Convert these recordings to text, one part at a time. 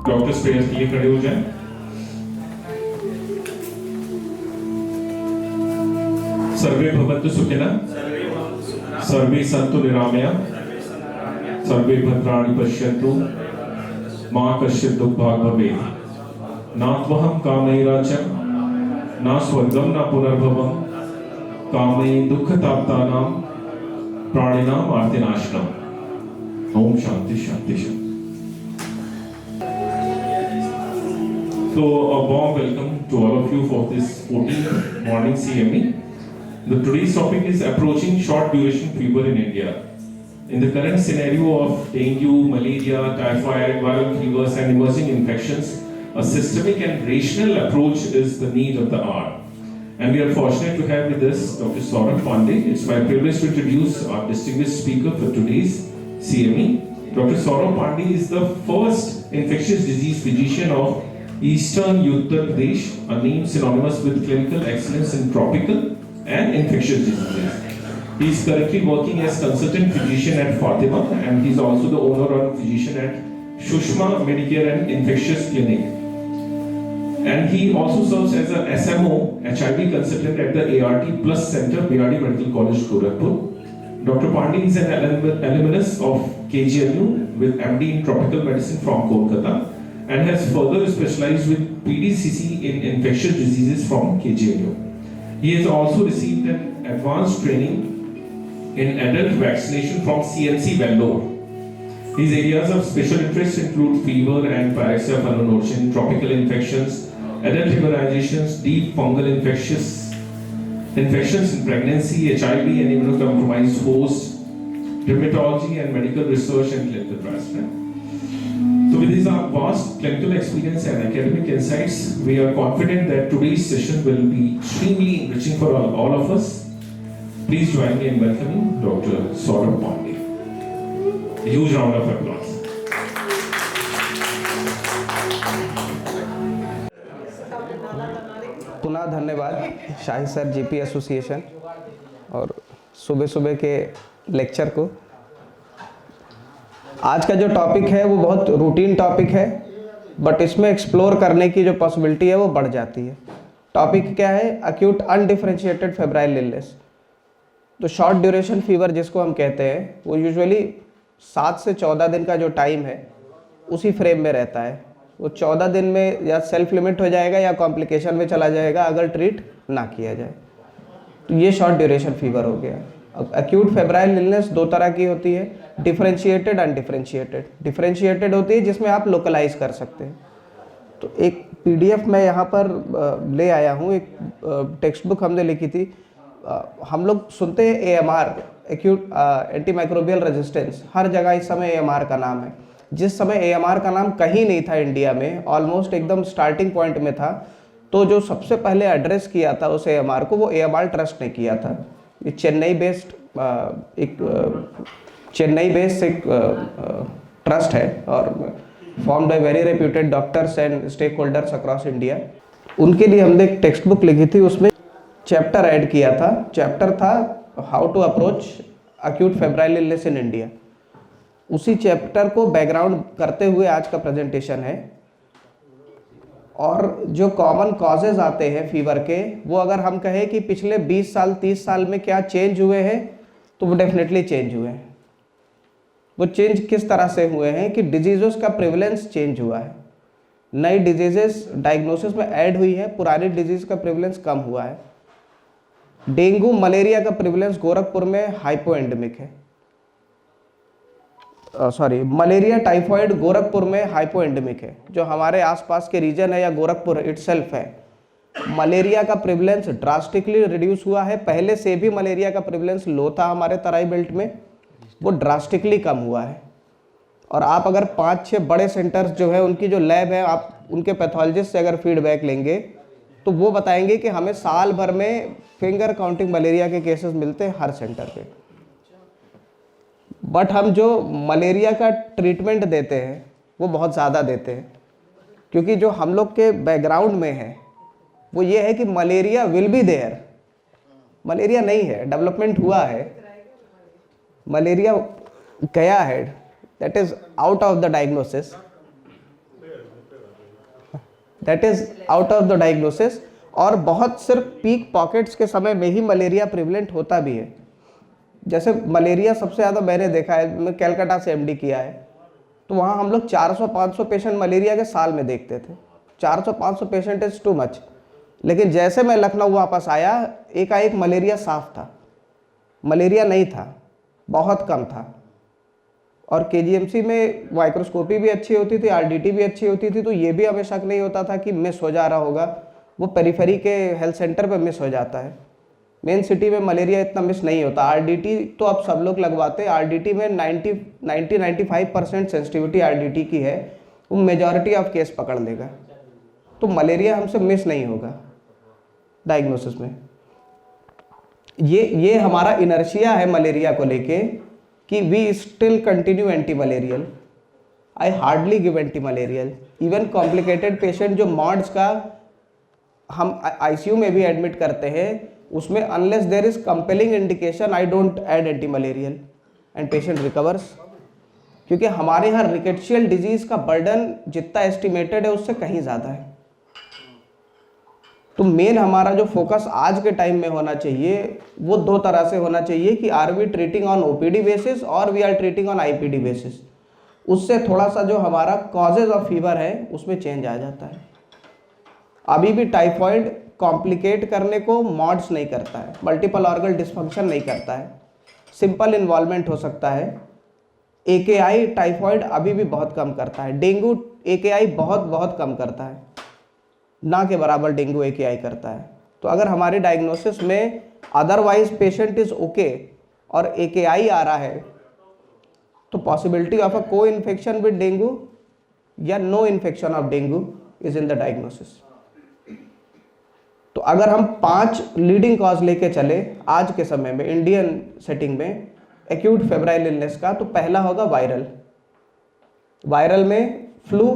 Doctors prayers के लिए खड़े हो जाएं। सर्वे भवन्तु सुखिनः, सर्वे सन्तु निरामयाः, सर्वे भद्राणि पश्यन्तु, मा कश्चित् दुःखभाग् भवेत्। नात्वहं कामैराचं, न स्वर्गं न पुनर्भवं, कामै दुःखताप्तानां प्राणिनां आर्तिनाशनम्। ओम शांति शांति शांति। So a warm welcome to all of you for this 14th morning CME. Today's topic is approaching short duration fever in India. In the current scenario of dengue, malaria, typhoid, viral fevers and emerging infections, a systemic and rational approach is the need of the hour. And we are fortunate to have with us Dr. Saurabh Pandey. It's my privilege to introduce our distinguished speaker for today's CME. Dr. Saurabh Pandey is the first infectious disease physician of Eastern Uttar Pradesh, a name synonymous with clinical excellence in tropical and infectious diseases. He is currently working as consultant physician at Fatima, and he is also the owner and physician at Shushma Medicare and Infectious Clinic. And he also serves as a SMO, HIV consultant at the ART Plus Center, BRD Medical College, Gorakhpur. Dr. Pandey is an alumnus of KGMU with MD in Tropical Medicine from Kolkata, and has further specialized with PDCC in infectious diseases from KGMU. He has also received an advanced training in adult vaccination from CMC Bangalore. His areas of special interest include fever and pyrexia pulmonology, tropical infections, adult immunizations, deep fungal infections in pregnancy, HIV and immunocompromised hosts, dermatology and medical research and clinical trials. So with his vast clinical experience and academic insights, we are confident that today's session will be extremely enriching for all of us. Please join me in welcoming Dr. Saurabh Pandey. A huge round of applause. पुनः धन्यवाद शाही sir, GP association और सुबह सुबह के lecture को। आज का जो टॉपिक है वो बहुत रूटीन टॉपिक है, बट इसमें एक्सप्लोर करने की जो पॉसिबिलिटी है वो बढ़ जाती है। टॉपिक क्या है? Acute undifferentiated febrile illness. तो शॉर्ट ड्यूरेशन फीवर जिसको हम कहते हैं, वो यूजुअली 7 से 14 दिन का जो टाइम है उसी फ्रेम में रहता है। वो 14 दिन में या सेल्फ लिमिट हो जाएगा या कॉम्प्लिकेशन में चला जाएगा अगर ट्रीट ना किया जाए। तो ये शॉर्ट ड्यूरेशन फीवर हो गया। अब एक्यूट फेब्राइल इलनेस दो तरह की होती है, डिफरेंशिएटेड अनडिफरेंशिएटेड। डिफरेंशिएटेड होती है जिसमें आप लोकलाइज कर सकते हैं। तो एक पीडीएफ मैं यहाँ पर ले आया हूँ, एक टेक्स्ट बुक हमने लिखी थी। हम लोग सुनते हैं AMR, acute antimicrobial resistance, हर जगह इस समय एएमआर का नाम है। जिस समय एएमआर का नाम कहीं नहीं था इंडिया में, ऑलमोस्ट एकदम स्टार्टिंग पॉइंट में था, तो जो सबसे पहले एड्रेस किया था उस एएमआर को, वो एएमआर ट्रस्ट ने किया था। ये चेन्नई बेस्ड एक ट्रस्ट है और formed by very reputed doctors and stake holders across India. उनके लिए हमने एक टेक्स्ट बुक लिखी थी, उसमें चैप्टर ऐड किया था। चैप्टर था how to approach acute febrile illness in India. उसी चैप्टर को बैकग्राउंड करते हुए आज का प्रेजेंटेशन है। और जो कॉमन कॉजेज आते हैं फीवर के, वो अगर हम कहें कि पिछले 20 साल 30 साल में क्या चेंज हुए हैं, तो वो डेफिनेटली चेंज हुए हैं। वो चेंज किस तरह से हुए हैं कि डिजीज़ों का प्रेवलेंस चेंज हुआ है, नई डिजीजेस डायग्नोसिस में ऐड हुई है, पुरानी डिजीज का प्रेवलेंस कम हुआ है। डेंगू मलेरिया का प्रेवलेंस गोरखपुर में हाइपो एंडेमिक है, मलेरिया टाइफाइड गोरखपुर में हाइपो एंडेमिक है। जो हमारे आसपास के रीजन है या गोरखपुर इटसेल्फ है, मलेरिया का प्रेवलेंस ड्रास्टिकली रिड्यूस हुआ है। पहले से भी मलेरिया का प्रेवलेंस लो था हमारे तराई बेल्ट में, वो ड्रास्टिकली कम हुआ है। और आप अगर 5-6 बड़े सेंटर्स जो है उनकी जो लैब है, आप उनके पैथोलॉजिस्ट से अगर फीडबैक लेंगे तो वो बताएंगे कि हमें साल भर में फिंगर काउंटिंग मलेरिया के केसेस मिलते हैं हर सेंटर पे। बट हम जो मलेरिया का ट्रीटमेंट देते हैं वो बहुत ज़्यादा देते हैं, क्योंकि जो हम लोग के बैकग्राउंड में है वो ये है कि malaria will be there. Malaria नहीं है, डेवलपमेंट हुआ है, मलेरिया गया है, that is out of the diagnosis. That is out of the diagnosis. और बहुत सिर्फ पीक पॉकेट्स के समय में ही मलेरिया प्रिवलेंट होता भी है। जैसे मलेरिया सबसे ज़्यादा मैंने देखा है, मैं कैलकाटा से एमडी किया है, तो वहाँ हम लोग 400-500 पेशेंट मलेरिया के साल में देखते थे। 400-500 पेशेंट इज़ टू मच। लेकिन जैसे मैं लखनऊ वापस आया, एकाएक मलेरिया साफ था, मलेरिया नहीं था, बहुत कम था। और केजीएमसी में माइक्रोस्कोपी भी अच्छी होती थी, आरडीटी भी अच्छी होती थी, तो ये भी हमें शक नहीं होता था कि मिस हो जा रहा होगा। वो पेरिफेरी के हेल्थ सेंटर पे मिस हो जाता है, मेन सिटी में मलेरिया इतना मिस नहीं होता। आरडीटी तो अब सब लोग लगवाते हैं। आरडीटी में 90-95% सेंसिटिविटी आरडीटी की है, वो मेजॉरिटी ऑफ केस पकड़ लेगा। तो मलेरिया हमसे मिस नहीं होगा डायग्नोसिस में। ये हमारा इनर्शिया है मलेरिया को लेके कि we still continue anti malarial. I hardly give anti malarial. Even complicated patient जो मॉड्स का हम आईसीयू में भी एडमिट करते हैं, उसमें unless there is compelling indication I don't add anti malarial and patient recovers. क्योंकि हमारे यहाँ रिकेट्शियल डिजीज का बर्डन जितना एस्टिमेटेड है उससे कहीं ज़्यादा है। तो मेन हमारा जो फोकस आज के टाइम में होना चाहिए वो दो तरह से होना चाहिए कि are we treating on OPD basis और we are treating on IPD basis. उससे थोड़ा सा जो हमारा कॉजेज ऑफ फीवर है उसमें चेंज आ जाता है। अभी भी टाइफॉइड कॉम्प्लिकेट करने को मॉड्स नहीं करता है, मल्टीपल ऑर्गन डिस्फंक्शन नहीं करता है, सिंपल इन्वॉल्वमेंट हो सकता है। एकेआई टाइफॉइड अभी भी बहुत कम करता है, डेंगू एकेआई बहुत कम करता है, ना के बराबर डेंगू एकेआई करता है। तो अगर हमारे डायग्नोसिस में अदरवाइज पेशेंट इज ओके और एकेआई आ रहा है, तो possibility of a co infection with dengue या no infection of dengue is in the diagnosis. तो अगर हम 5 लीडिंग कॉज लेके चले आज के समय में इंडियन सेटिंग में एक्यूट फेब्राइल इलनेस का, तो पहला होगा वायरल। वायरल में फ्लू,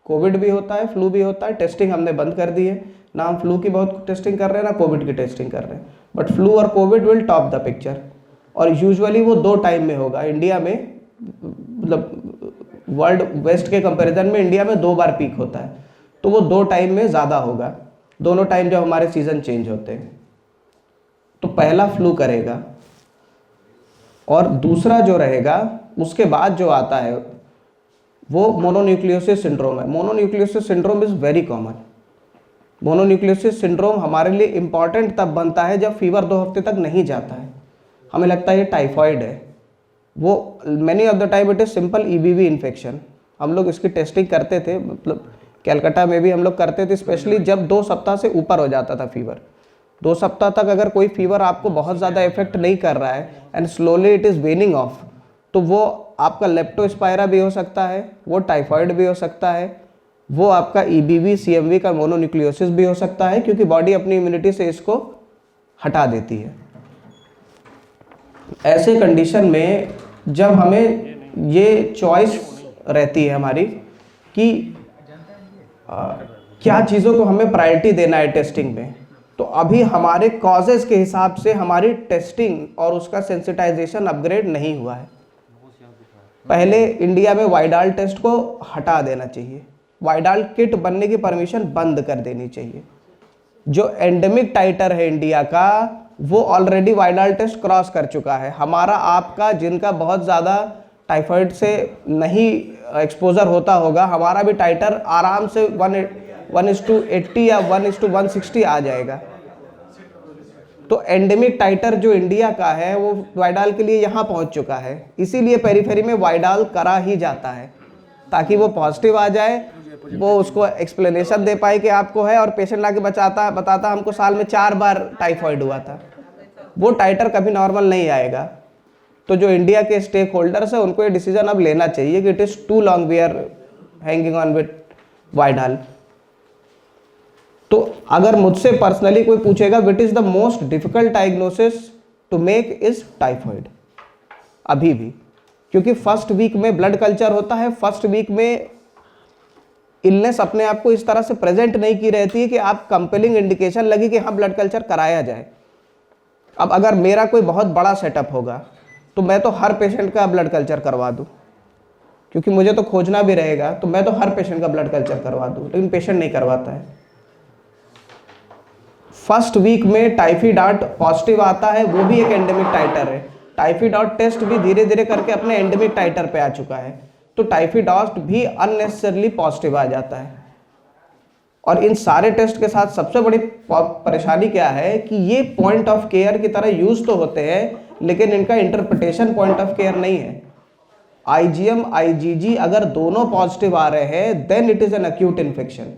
कोविड भी होता है, फ्लू भी होता है। टेस्टिंग हमने बंद कर दी है, ना हम फ्लू की बहुत टेस्टिंग कर रहे हैं ना कोविड की टेस्टिंग कर रहे हैं, बट फ्लू और Covid will top the picture. और यूजुअली वो 2 टाइम में होगा इंडिया में, मतलब वर्ल्ड वेस्ट के कंपैरिजन में इंडिया में 2 बार पीक होता है, तो वो 2 टाइम में ज़्यादा होगा, दोनों टाइम जब हमारे सीजन चेंज होते हैं। तो पहला फ्लू करेगा, और दूसरा जो रहेगा उसके बाद जो आता है वो मोनोन्यूक्लियोसिस सिंड्रोम है। Mononucleosis syndrome is very common. Mononucleosis syndrome हमारे लिए इम्पॉर्टेंट तब बनता है जब फीवर 2 हफ्ते तक नहीं जाता है, हमें लगता है ये टाइफॉइड है। वो many of the time it is simple EBV infection. हम लोग इसकी टेस्टिंग करते थे, मतलब कैलकाटा में भी हम लोग करते थे, स्पेशली जब 2 सप्ताह से ऊपर हो जाता था फीवर। 2 सप्ताह तक अगर कोई फीवर आपको बहुत ज़्यादा इफेक्ट नहीं कर रहा है and slowly it is वेनिंग of, तो वो आपका लेप्टोस्पायरा भी हो सकता है, वो टाइफॉइड भी हो सकता है, वो आपका ईबीवी सीएमवी का मोनोन्यूक्लियोसिस भी हो सकता है, क्योंकि बॉडी अपनी इम्यूनिटी से इसको हटा देती है। ऐसे कंडीशन में जब हमें ये चॉइस रहती है हमारी कि क्या चीज़ों को हमें प्रायोरिटी देना है टेस्टिंग में, तो अभी हमारे कॉजेज़ के हिसाब से हमारी टेस्टिंग और उसका सेंसिटाइजेशन अपग्रेड नहीं हुआ है। पहले इंडिया में वाइडाल टेस्ट को हटा देना चाहिए, वाइडाल किट बनने की परमिशन बंद कर देनी चाहिए। जो एंडेमिक टाइटर है इंडिया का, वो ऑलरेडी वाइडाल टेस्ट क्रॉस कर चुका है। हमारा आपका जिनका बहुत ज़्यादा टाइफाइड से नहीं एक्सपोजर होता होगा, हमारा भी टाइटर आराम से 1:80 या 1:160 आ जाएगा। तो एंडेमिक टाइटर जो इंडिया का है वो वाइडाल के लिए यहाँ पहुँच चुका है, इसीलिए पेरीफेरी में वाइडाल करा ही जाता है ताकि वो पॉजिटिव आ जाए, वो उसको एक्सप्लेनेशन दे पाए कि आपको है, और पेशेंट लाके बताता हमको साल में 4 बार टाइफाइड हुआ था। वो टाइटर कभी नॉर्मल नहीं आएगा। तो जो इंडिया के स्टेक होल्डर्स है उनको ये डिसीजन अब लेना चाहिए कि it is too long we are hanging on with Widal. तो अगर मुझसे पर्सनली कोई पूछेगा what is the most difficult diagnosis to make is typhoid, अभी भी, क्योंकि फर्स्ट वीक में ब्लड कल्चर होता है, फर्स्ट वीक में इलनेस अपने आप को इस तरह से प्रेजेंट नहीं की रहती है कि आप कंपेलिंग इंडिकेशन लगी कि हाँ ब्लड कल्चर कराया जाए। अब अगर मेरा कोई बहुत बड़ा सेटअप होगा तो मैं तो हर पेशेंट का ब्लड कल्चर करवा दूँ, क्योंकि मुझे तो खोजना भी रहेगा, तो मैं तो हर पेशेंट का ब्लड कल्चर करवा दूँ, लेकिन पेशेंट नहीं करवाता है। फर्स्ट वीक में टाइफाइड पॉजिटिव आता है, वो भी एक एंडेमिक टाइटर है। टाइफाइड टेस्ट भी धीरे धीरे करके अपने एंडेमिक टाइटर पे आ चुका है, तो टाइफाइड भी अननेसेसरली पॉजिटिव आ जाता है। और इन सारे टेस्ट के साथ सबसे बड़ी परेशानी क्या है कि ये पॉइंट ऑफ केयर की तरह यूज तो होते हैं, लेकिन इनका इंटरप्रिटेशन पॉइंट ऑफ केयर नहीं है। IgM IgG अगर दोनों पॉजिटिव आ रहे हैं, then it is an acute infection.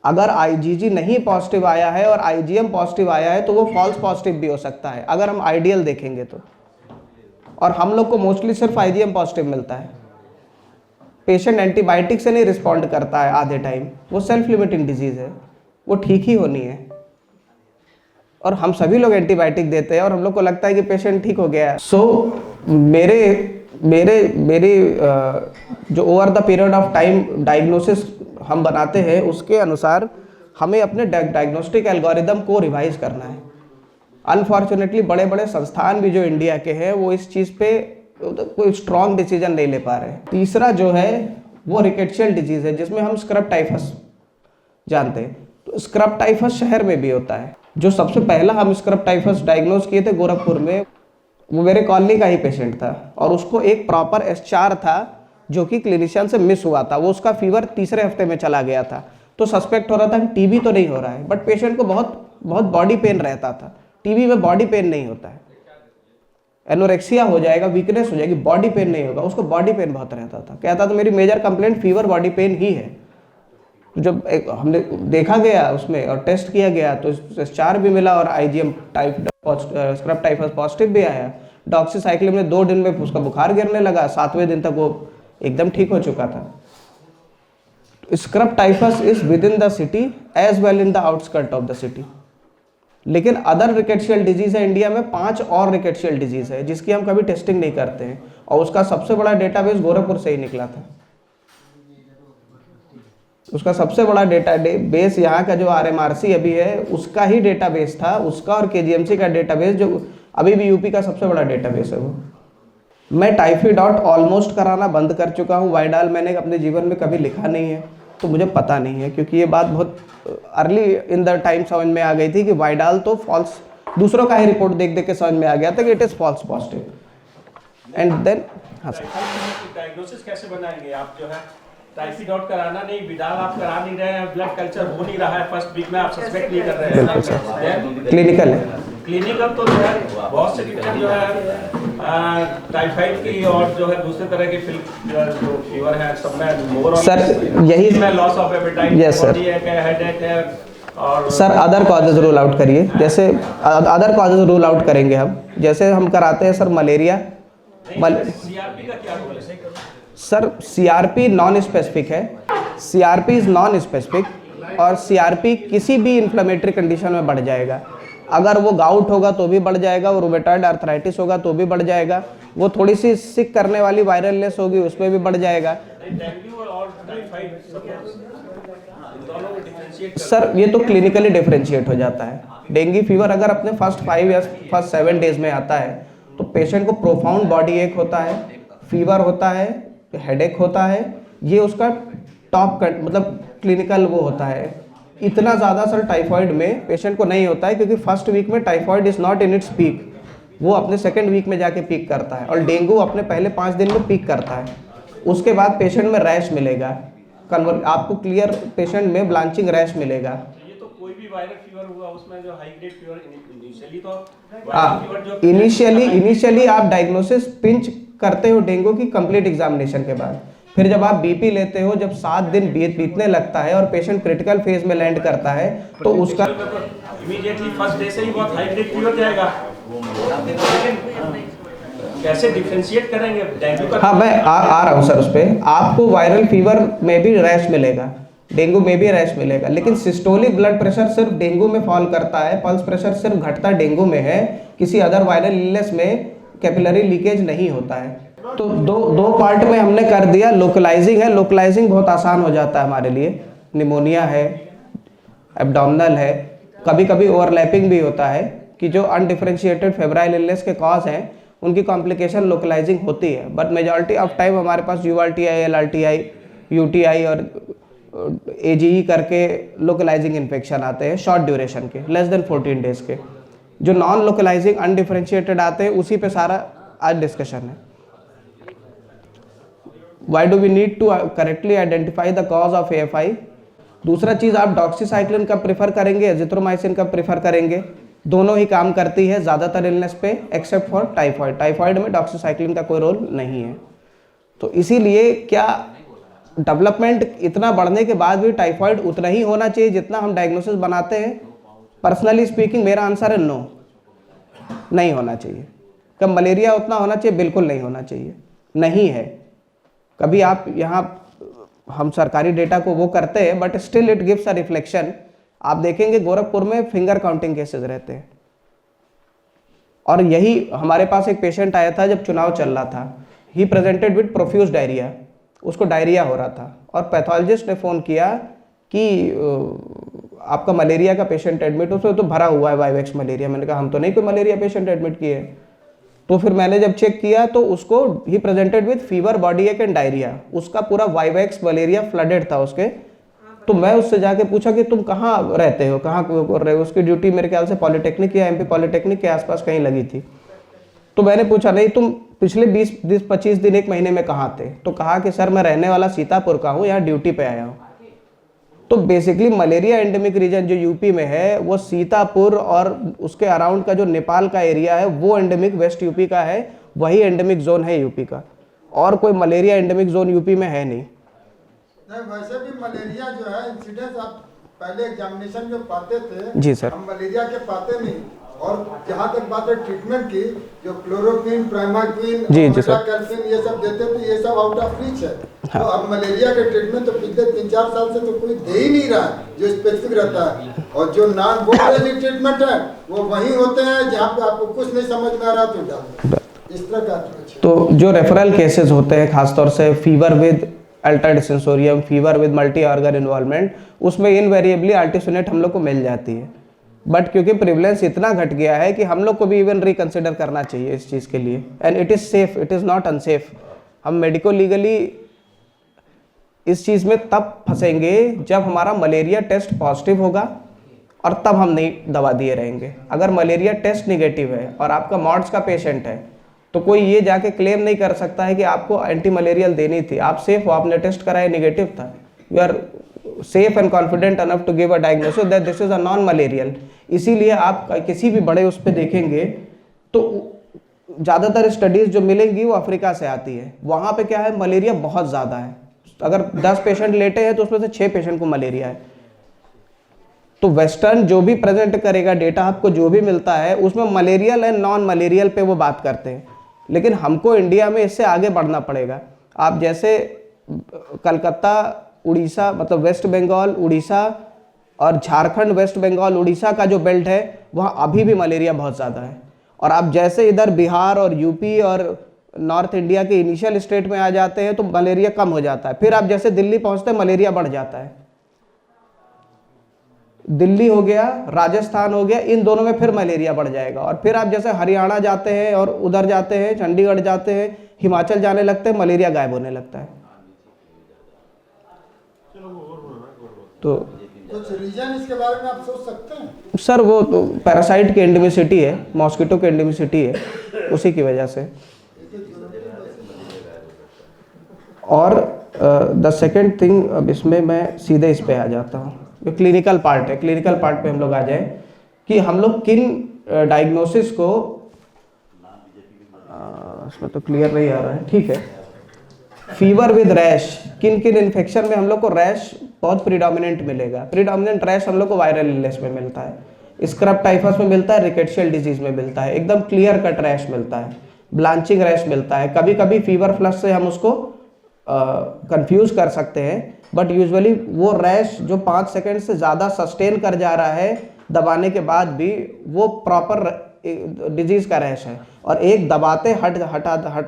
अगर IgG नहीं पॉजिटिव आया है और IgM पॉजिटिव आया है, तो वो फॉल्स पॉजिटिव भी हो सकता है अगर हम आइडियल देखेंगे तो। और हम लोग को मोस्टली सिर्फ IgM पॉजिटिव मिलता है। पेशेंट एंटीबायोटिक से नहीं रिस्पॉन्ड करता है आधे टाइम, वो सेल्फ लिमिटिंग डिजीज है, वो ठीक ही होनी है। और हम सभी लोग एंटीबायोटिक देते हैं और हम लोग को लगता है कि पेशेंट ठीक हो गया है। मेरे जो over the period of time diagnosis हम बनाते हैं, उसके अनुसार हमें अपने डायग्नोस्टिक एल्गोरिदम को रिवाइज करना है। अनफॉर्चुनेटली बड़े बड़े संस्थान भी जो इंडिया के हैं, वो इस चीज़ पे कोई स्ट्रॉन्ग डिसीजन नहीं ले पा रहे हैं। तीसरा जो है वो रिकेट्शियल डिजीज़ है, जिसमें हम स्क्रब टाइफस जानते हैं। तो स्क्रब टाइफस शहर में भी होता है। जो सबसे पहला हम स्क्रब टाइफस डायग्नोज किए थे गोरखपुर में, वो मेरे कॉलोनी का ही पेशेंट था, और उसको एक प्रॉपर S4 था जो कि क्लिनिशियन से मिस हुआ था। वो उसका फीवर तीसरे हफ्ते में चला गया था, तो सस्पेक्ट हो रहा था कि टीबी तो नहीं हो रहा है, बट पेशेंट को बहुत बॉडी पेन रहता था। टीबी में बॉडी पेन नहीं होता है, एनोरेक्सिया हो जाएगा, वीकनेस हो जाएगी, बॉडी पेन नहीं होगा। उसको बॉडी पेन बहुत रहता था, कहता था मेरी major complaint fever body pain ही है। जब हमने देखा गया उसमें और टेस्ट किया गया, तो S4 भी मिला और IgM स्क्रब टाइफस पॉजिटिव भी आया। डॉक्सीसाइक्लिन में 2 दिन में उसका बुखार गिरने लगा, 7वें दिन तक वो एकदम ठीक हो चुका था। Scrub typhus is with in the city as well in the outskirt of the city. लेकिन अदर रिकेट्शियल डिजीज है इंडिया में, 5 और रिकेट्शियल डिजीज है जिसकी हम कभी टेस्टिंग नहीं करते हैं, और उसका सबसे बड़ा डेटाबेस गोरखपुर से ही निकला था। उसका सबसे बड़ा डेटाबेस यहाँ का जो RMRC अभी है, उसका ही डेटाबेस था, उसका और KGMC का डेटाबेस, जो अभी भी यूपी का सबसे बड़ा डेटाबेस है वो। मैं टाइफाइड ऑलमोस्ट कराना बंद कर चुका हूँ। वाइडाल मैंने अपने जीवन में कभी लिखा नहीं है, तो मुझे पता नहीं है, क्योंकि ये बात बहुत अर्ली इन द टाइम समझ में आ गई थी कि वाइडाल तो फॉल्स, दूसरों का ही रिपोर्ट देख देख के समझ में आ गया था कि it is false positive. And then हाँ सर, डायग्नोसिस कैसे बनाएंगे आप? जो है टाइफाइड कराना नहीं, विडाल आप करा नहीं रहे हैं, ब्लड कल्चर हो नहीं रहा है फर्स्ट वीक में, आप सस्पेक्ट नहीं कर रहे हैं, क्लिनिकल है। क्लिनिकल तो जो है बहुत से दिक्कत जो है टाइफाइड की और जो है दूसरे तरह की जो फीवर है, सब में मोर सर यही में loss of appetite, yes sir, headache है। और sir other causes rule out करिए, जैसे अदर कॉजेज रूल आउट करेंगे हम, जैसे हम कराते हैं सर मलेरिया। CRP का क्या रोल है? सर CRP नॉन स्पेसिफिक है, CRP इज नॉन स्पेसिफिक, और CRP किसी भी इन्फ्लेमेटरी कंडीशन में बढ़ जाएगा। अगर वो गाउट होगा तो भी बढ़ जाएगा, वो रूमेटॉइड आर्थराइटिस होगा तो भी बढ़ जाएगा, वो थोड़ी सी सिक करने वाली वायरलनेस होगी उसमें भी बढ़ जाएगा। सर ये तो क्लिनिकली डिफरेंशिएट हो जाता है। डेंगू फीवर अगर अपने फर्स्ट 5 या फर्स्ट 7 डेज में आता है, तो पेशेंट को प्रोफाउंड बॉडी एक होता है, फीवर होता है, हेडेक होता है, ये उसका टॉप मतलब क्लिनिकल वो होता है। इतना ज़्यादा सर टाइफाइड में पेशेंट को नहीं होता है, क्योंकि फर्स्ट वीक में typhoid is not in its peak, वो अपने सेकेंड वीक में जाके पीक करता है, और डेंगू अपने पहले 5 दिन में पीक करता है। उसके बाद पेशेंट में रैश मिलेगा, आपको क्लियर पेशेंट में ब्लांचिंग रैश मिलेगा। ये तो कोई भी वायरल फीवर हुआ उसमें जो हाई ग्रेड फीवर इनिशियली तो इनिशियली आप डायग्नोसिस पिंच करते हो डेंगू की कंप्लीट एग्जामिनेशन के बाद। फिर जब आप BP लेते हो, जब 7 दिन बीतने लगता है और पेशेंट क्रिटिकल फेज में लैंड करता है, तो उसका इमीडिएटली फर्स्ट डे से ही बहुत हाई ग्रेड फीवर जाएगा। कैसे डिफरेंशिएट करेंगे डेंगू का? हाँ मैं आ रहा हूँ सर उस पर। आपको वायरल फीवर में भी रैश मिलेगा, डेंगू में भी रैश मिलेगा, लेकिन सिस्टोलिक ब्लड प्रेशर सिर्फ डेंगू में फॉल करता है, पल्स प्रेशर सिर्फ घटता डेंगू में है, किसी अदर वायरल इलनेस में कैपिलरी लीकेज नहीं होता है। तो दो पार्ट में हमने कर दिया। लोकलाइजिंग है, लोकलाइजिंग बहुत आसान हो जाता है हमारे लिए, निमोनिया है, एब्डोमिनल है, कभी कभी ओवरलैपिंग भी होता है कि जो अनडिफरेंशिएटेड फेब्राइल इलनेस के कॉज हैं उनकी कॉम्प्लिकेशन लोकलाइजिंग होती है, बट मेजॉरिटी ऑफ टाइम हमारे पास URTI, LRTI, UTI और AGE करके लोकलाइजिंग इन्फेक्शन आते हैं शॉर्ट ड्यूरेशन के, लेस देन 14 डेज के। जो नॉन लोकलाइजिंग अनडिफरेंशिएटेड आते हैं उसी पे सारा आज डिस्कशन है। Why do we need to correctly identify the cause of AFI। दूसरा चीज़, आप डॉक्सीसाइक्लिन का प्रेफर करेंगे, एजिथ्रोमाइसिन का प्रेफर करेंगे, दोनों ही काम करती है ज़्यादातर इलनेस पे एक्सेप्ट फॉर टाइफॉइड। टाइफॉइड में डॉक्सीसाइक्लिन का कोई रोल नहीं है। तो इसीलिए क्या डेवलपमेंट इतना बढ़ने के बाद भी टाइफॉइड उतना ही होना चाहिए जितना हम डायग्नोसिस बनाते हैं? पर्सनली स्पीकिंग मेरा आंसर है नो, नहीं होना चाहिए। कब मलेरिया उतना होना चाहिए? बिल्कुल नहीं होना चाहिए, नहीं है। कभी आप यहाँ हम सरकारी डेटा को वो करते हैं, but still it gives a reflection. आप देखेंगे गोरखपुर में फिंगर काउंटिंग केसेस रहते हैं, और यही हमारे पास एक पेशेंट आया था जब चुनाव चल रहा था। He presented with profuse diarrhoea, उसको डायरिया हो रहा था, और पैथोलॉजिस्ट ने फ़ोन किया कि आपका मलेरिया का पेशेंट एडमिट, उसमें तो भरा हुआ है वाइवेक्स मलेरिया। मैंने कहा हम तो नहीं कोई मलेरिया पेशेंट एडमिट किए। तो फिर मैंने जब चेक किया तो उसको he presented with fever, body एक एंड डायरिया, उसका पूरा वाइवेक्स मलेरिया फ्लडेड था उसके। तो मैं उससे जाके पूछा कि तुम कहाँ रहते हो, कहाँ कर रहे हो? उसकी ड्यूटी मेरे ख्याल से पॉलिटेक्निक या MP पॉलिटेक्निक के आसपास कहीं लगी थी। तो मैंने पूछा नहीं तुम पिछले 20-25 दिन 1 महीने में कहाँ थे? तो कहा कि सर मैं रहने वाला सीतापुर का हूँ, यहाँ ड्यूटी पे आया हूँ। तो बेसिकली मलेरिया एंडेमिक रीजन जो यूपी में है वो सीतापुर और उसके अराउंड का जो नेपाल का एरिया है वो एंडेमिक वेस्ट यूपी का है, वही एंडेमिक जोन है यूपी का, और कोई मलेरिया एंडेमिक जोन यूपी में है नहीं। वैसे भी मलेरिया जो है इंसिडेंस आप पहले एग्जामिनेशन में पाते थे। जी सर। हम मलेरिया के पाते नहीं, और जहाँ तक बात है ट्रीटमेंट की, जो क्लोरोक्विन, प्राइमाक्विन, कैल्सिन ये सब देते थे, ये सब आउट ऑफ रीच है। हाँ। तो अब मलेरिया के ट्रीटमेंट तो पिछले 3-4 साल से तो कोई दे ही नहीं रहा जो स्पेसिफिक रहता है, और जो नॉन बोर्ड ट्रीटमेंट है वो वही होते हैं जहाँ पे आपको कुछ नहीं समझ में आ रहा तो डाल इस तरह का। तो जो रेफरल केसेस होते हैं खासतौर से fever with Altered sensorium, fever with multi organ involvement, उसमें इनवेरिएबली आर्टिसोनेट हम लोग को मिल जाती है। बट क्योंकि प्रिवलेंस इतना घट गया है कि हम लोग को भी इवन रिकंसिडर करना चाहिए इस चीज़ के लिए, and it is safe, it is not unsafe. हम मेडिको लीगली इस चीज़ में तब फंसेंगे जब हमारा मलेरिया टेस्ट पॉजिटिव होगा, और तब हम नहीं दवा दिए रहेंगे। अगर मलेरिया टेस्ट निगेटिव है और आपका मॉड्स का पेशेंट है तो कोई ये जाके क्लेम नहीं कर सकता है कि आपको एंटी मलेरियल देनी थी। आप सेफ हो, आपने टेस्ट कराया निगेटिव था, you are safe and confident enough to give a diagnosis that this is a non malarial. इसीलिए आप किसी भी बड़े उस पर देखेंगे तो ज़्यादातर स्टडीज़ जो मिलेंगी वो अफ्रीका से आती है। वहाँ पे क्या है, मलेरिया बहुत ज़्यादा है। अगर 10 पेशेंट लेटे हैं तो उसमें से 6 पेशेंट को मलेरिया है। तो वेस्टर्न जो भी प्रेजेंट करेगा डेटा, आपको जो भी मिलता है उसमें मलेरियल एंड नॉन मलेरियल पे वो बात करते हैं, लेकिन हमको इंडिया में इससे आगे बढ़ना पड़ेगा। आप जैसे कलकत्ता, उड़ीसा, मतलब वेस्ट बंगाल, उड़ीसा और झारखंड, वेस्ट बंगाल, उड़ीसा का जो बेल्ट है वहाँ अभी भी मलेरिया बहुत ज़्यादा है। और आप जैसे इधर बिहार और यूपी और नॉर्थ इंडिया के इनिशियल स्टेट में आ जाते हैं तो मलेरिया कम हो जाता है। फिर आप जैसे दिल्ली पहुँचते हैं मलेरिया बढ़ जाता है। दिल्ली हो गया, राजस्थान हो गया, इन दोनों में फिर मलेरिया बढ़ जाएगा। और फिर आप जैसे हरियाणा जाते हैं और उधर जाते हैं, चंडीगढ़ जाते हैं, हिमाचल जाने लगते हैं, मलेरिया गायब होने लगता है। तो कुछ रीजन इसके बारे में आप सोच सकते हैं? सर वो तो पैरासाइट की एंडेमिसिटी है, मॉस्किटो की एंडेमिसिटी है, उसी की वजह से। और द सेकेंड थिंग, अब इसमें मैं सीधे इस पे आ जाता हूँ, जो क्लिनिकल पार्ट है। क्लिनिकल पार्ट पे हम लोग आ जाए कि हम लोग किन डायग्नोसिस को, इसमें तो क्लियर नहीं आ रहा है, ठीक है। फीवर विद रैश, किन किन इन्फेक्शन में हम लोग को रैश बहुत प्रीडोमिनेंट मिलेगा। प्रीडोमिनेंट रैश हम लोग को वायरल इलनेस में मिलता है, स्क्रब टाइफस में मिलता है, रिकेट्शियल डिजीज में मिलता है, एकदम क्लियर कट रैश मिलता है, ब्लांचिंग रैश मिलता है। कभी कभी फीवर फ्लश से हम उसको कंफ्यूज कर सकते हैं, बट यूजुअली वो रैश जो 5 सेकंड से ज़्यादा सस्टेन कर जा रहा है दबाने के बाद भी, वो प्रॉपर डिजीज़ का रैश है। और एक दबाते हट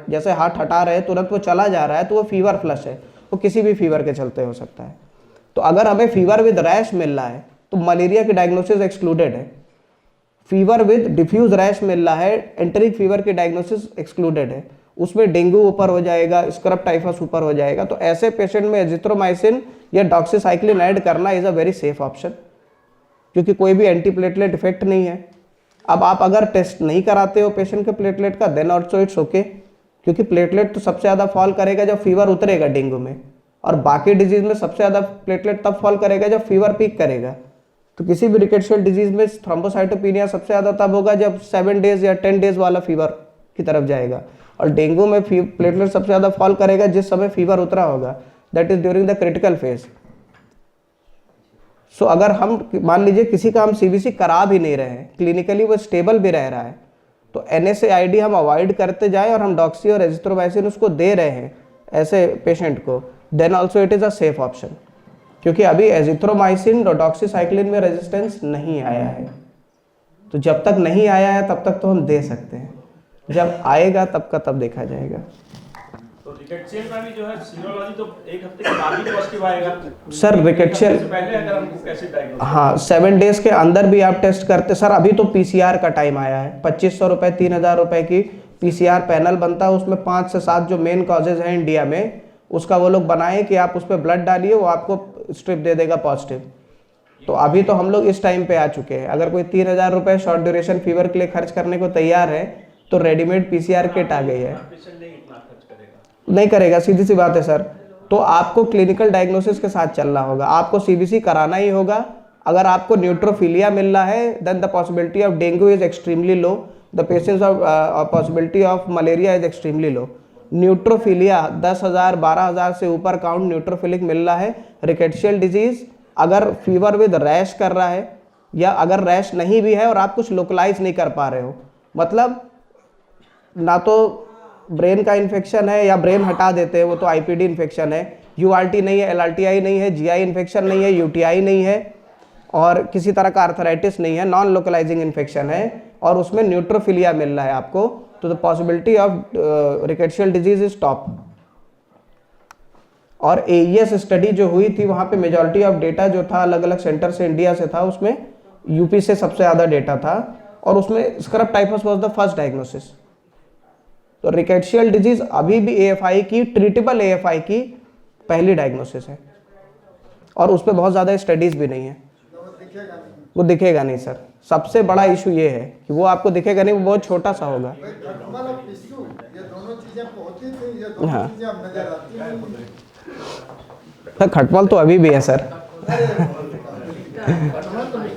जैसे हाथ हटा रहे तुरंत वो चला जा रहा है तो वो फीवर फ्लश है, वो किसी भी फीवर के चलते हो सकता है। तो अगर हमें फीवर विद रैश मिल रहा है तो मलेरिया की डायग्नोसिस एक्सक्लूडेड है। फीवर विद डिफ्यूज रैश मिल रहा है, एंटेरिक फीवर की डायग्नोसिस एक्सक्लूडेड है, उसमें डेंगू ऊपर हो जाएगा, स्क्रब टाइफस ऊपर हो जाएगा, तो ऐसे पेशेंट में एजिथ्रोमाइसिन या डॉक्सीसाइक्लिन ऐड करना is a very safe option, क्योंकि कोई भी एंटीप्लेटलेट इफेक्ट नहीं है। अब आप अगर टेस्ट नहीं कराते हो पेशेंट के प्लेटलेट का, देन ऑल्सो इट्स ओके, क्योंकि प्लेटलेट तो सबसे ज़्यादा फॉल करेगा जब फीवर उतरेगा डेंगू में, और बाकी डिजीज में सबसे ज़्यादा प्लेटलेट तब फॉल करेगा जब फीवर पीक करेगा। तो किसी भी रिकेट्शियल डिजीज में थ्रोम्बोसाइटोपिनिया सबसे ज़्यादा तब होगा जब 7 डेज या 10 डेज वाला फीवर की तरफ जाएगा, और डेंगू में प्लेटलेट सबसे ज़्यादा फॉल करेगा जिस समय फीवर उतरा होगा, that is during the critical phase. So अगर हम मान लीजिए किसी का हम सीबीसी करा भी नहीं रहे हैं, क्लिनिकली वो स्टेबल भी रह रहा है, तो NSAID हम अवॉइड करते जाए और हम डॉक्सी और एजिथ्रोमाइसिन उसको दे रहे हैं ऐसे पेशेंट को, then also it is a safe option, क्योंकि अभी एजिथ्रोमाइसिन और डॉक्सीसाइक्लिन में रेजिस्टेंस नहीं आया है। तो जब तक नहीं आया है तब तक तो हम दे सकते हैं, जब आएगा तब का तब देखा जाएगा। तो रिकेट्शियल में भी जो है सीरोलॉजी तो एक हफ्ते के बाद ही पॉजिटिव आएगा सर। रिकेट्शियल पहले अगर हमको कैसे डायग्नोस, हाँ 7 डेज के अंदर भी आप टेस्ट करते सर। अभी तो PCR का टाइम आया है, 2500 रुपये 3000 रुपये की PCR पैनल बनता है, उसमें 5 से 7 जो मेन कॉजेज हैं इंडिया में, उसका वो लोग बनाए कि आप उस पर ब्लड डालिए, वो आपको स्ट्रिप दे देगा पॉजिटिव। तो अभी तो हम लोग इस टाइम पे आ चुके हैं। अगर कोई 3000 रुपये शॉर्ट ड्यूरेशन फीवर के लिए खर्च करने को तैयार है तो रेडीमेड PCR किट आ गई है। नहीं करेगा, सीधी सी बात है सर। तो आपको क्लिनिकल डायग्नोसिस के साथ चलना होगा, आपको CBC कराना ही होगा। अगर आपको न्यूट्रोफिलिया मिल रहा है then the possibility of dengue is extremely low, the patience of possibility of malaria is extremely low. Neutrophilia 10,000 12,000 से ऊपर काउंट न्यूट्रोफिलिक मिल रहा है। रिकेट्शियल डिजीज अगर फीवर विद रैश कर रहा है, या अगर रैश नहीं भी है और आप कुछ लोकलाइज नहीं कर पा रहे हो, मतलब ना तो ब्रेन का इन्फेक्शन है या ब्रेन हटा देते हैं, वो तो IPD इन्फेक्शन है, URT नहीं है, LRTI नहीं है, GI इन्फेक्शन नहीं है, UTI नहीं है, और किसी तरह का आर्थराइटिस नहीं है, नॉन लोकलाइजिंग इन्फेक्शन है, और उसमें न्यूट्रोफिलिया मिल रहा है आपको, तो the possibility of rickettsial disease is top. और AES स्टडी जो हुई थी वहाँ पे मेजॉरिटी ऑफ डेटा जो था अलग अलग सेंटर से इंडिया से था, उसमें UP से सबसे ज़्यादा डेटा था, और उसमें scrub typhus was the first diagnosis. तो रिकेट्शियल डिजीज अभी भी AFI की, ट्रीटेबल AFI की पहली डायग्नोसिस है, और उस पर बहुत ज़्यादा स्टडीज भी नहीं है। वो दिखेगा नहीं सर, सबसे बड़ा इशू ये है कि वो आपको दिखेगा नहीं, वो बहुत छोटा सा होगा। हाँ सर, खटमल तो अभी भी है सर।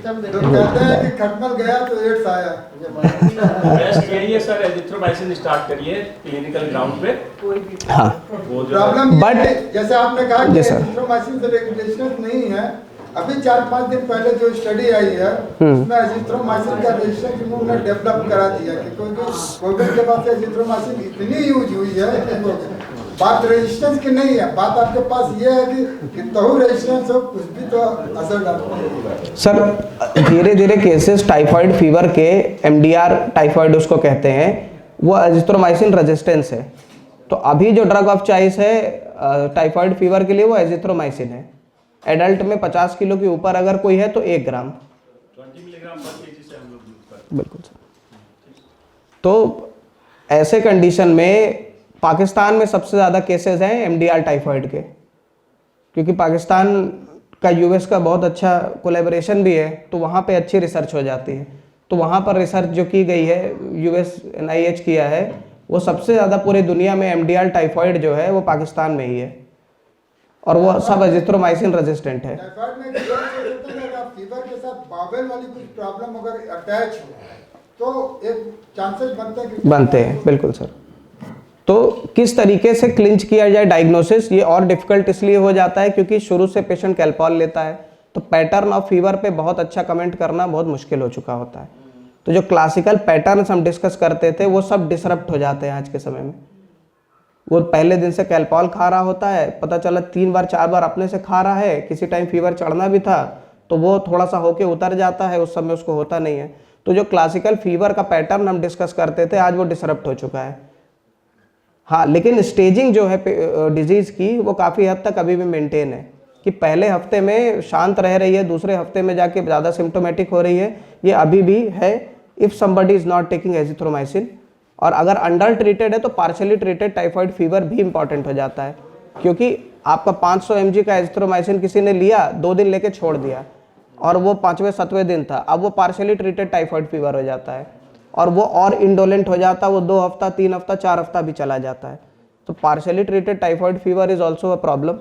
कहते हैं कि खटमल गया तो एड्स आया। बेस्ट यही है सर, एजिथ्रोमाइसिन स्टार्ट करिए क्लिनिकल ग्राउंड पे। हाँ प्रॉब्लम बट जैसे आपने कहा कि एजिथ्रोमाइसिन से रेजिस्टेंस नहीं है, अभी 4-5 दिन पहले जो स्टडी आई है उसमें एजिथ्रोमाइसिन का रेजिस्टेंस उन्होंने डेवलप करा दिया कि कोविड के बाद से एजिथ्रोमाइसिन इतनी यूज हुई है कि बात रेजिस्टेंस की नहीं है, बात आपके पास ये है कि तहु रेजिस्टेंस हो, कुछ भी तो असर डालता है। सर धीरे धीरे केसेस टाइफाइड फीवर के, MDR टाइफाइड उसको कहते हैं, वो एजिथ्रोमाइसिन रेजिस्टेंस है। तो अभी जो ड्रग ऑफ चॉइस है टाइफाइड फीवर के लिए वो एजिथ्रोमाइसिन है। एडल्ट में 50 किलो के ऊपर अगर कोई है तो 1 ग्राम 20 मिलीग्राम पर केजी से हम लोग यूज करते हैं। बिल्कुल सर। तो ऐसे कंडीशन में पाकिस्तान में सबसे ज़्यादा केसेस हैं MDR टाइफाइड के, क्योंकि पाकिस्तान का US का बहुत अच्छा कोलैबोरेशन भी है, तो वहाँ पे अच्छी रिसर्च हो जाती है। तो वहाँ पर रिसर्च जो की गई है, US NIH किया है, वो सबसे ज़्यादा पूरी दुनिया में MDR टाइफाइड जो है वो पाकिस्तान में ही है, और वो सब एजिथ्रोमाइसिन रेजिस्टेंट है। टाइफाइड में फीवर के साथ बावेल वाली कुछ प्रॉब्लम अगर अटैच हो तो एक चांसेस बनते हैं। बिल्कुल सर। तो किस तरीके से क्लिंच किया जाए डायग्नोसिस, ये और डिफिकल्ट इसलिए हो जाता है क्योंकि शुरू से पेशेंट कैल्पॉल लेता है, तो पैटर्न ऑफ फीवर पे बहुत अच्छा कमेंट करना बहुत मुश्किल हो चुका होता है। तो जो क्लासिकल पैटर्न्स हम डिस्कस करते थे वो सब डिसरप्ट हो जाते हैं आज के समय में। वो पहले दिन से कैल्पॉल खा रहा होता है, पता चला 3 बार 4 बार अपने से खा रहा है, किसी टाइम फीवर चढ़ना भी था तो वो थोड़ा सा होके उतर जाता है, उस समय उसको होता नहीं है। तो जो क्लासिकल फीवर का पैटर्न हम डिस्कस करते थे आज वो डिसरप्ट हो चुका है। हाँ, लेकिन स्टेजिंग जो है डिजीज़ की वो काफ़ी हद तक अभी भी मेंटेन है कि पहले हफ्ते में शांत रह रही है, दूसरे हफ्ते में जाके ज़्यादा सिम्टोमेटिक हो रही है, ये अभी भी है। If somebody is not taking azithromycin. और अगर अंडर ट्रीटेड है तो पार्शली ट्रीटेड टाइफाइड फीवर भी इंपॉर्टेंट हो जाता है, क्योंकि आपका 500 mg का एजिथ्रोमाइसिन किसी ने लिया, 2 दिन लेके छोड़ दिया और वो 5वें 7वें दिन था, अब वो पार्शली ट्रीटेड टाइफाइड फीवर हो जाता है और वो और इंडोलेंट हो जाता है, वो 2 हफ्ता 3 हफ्ता 4 हफ्ता भी चला जाता है। तो partially treated typhoid fever is also a problem.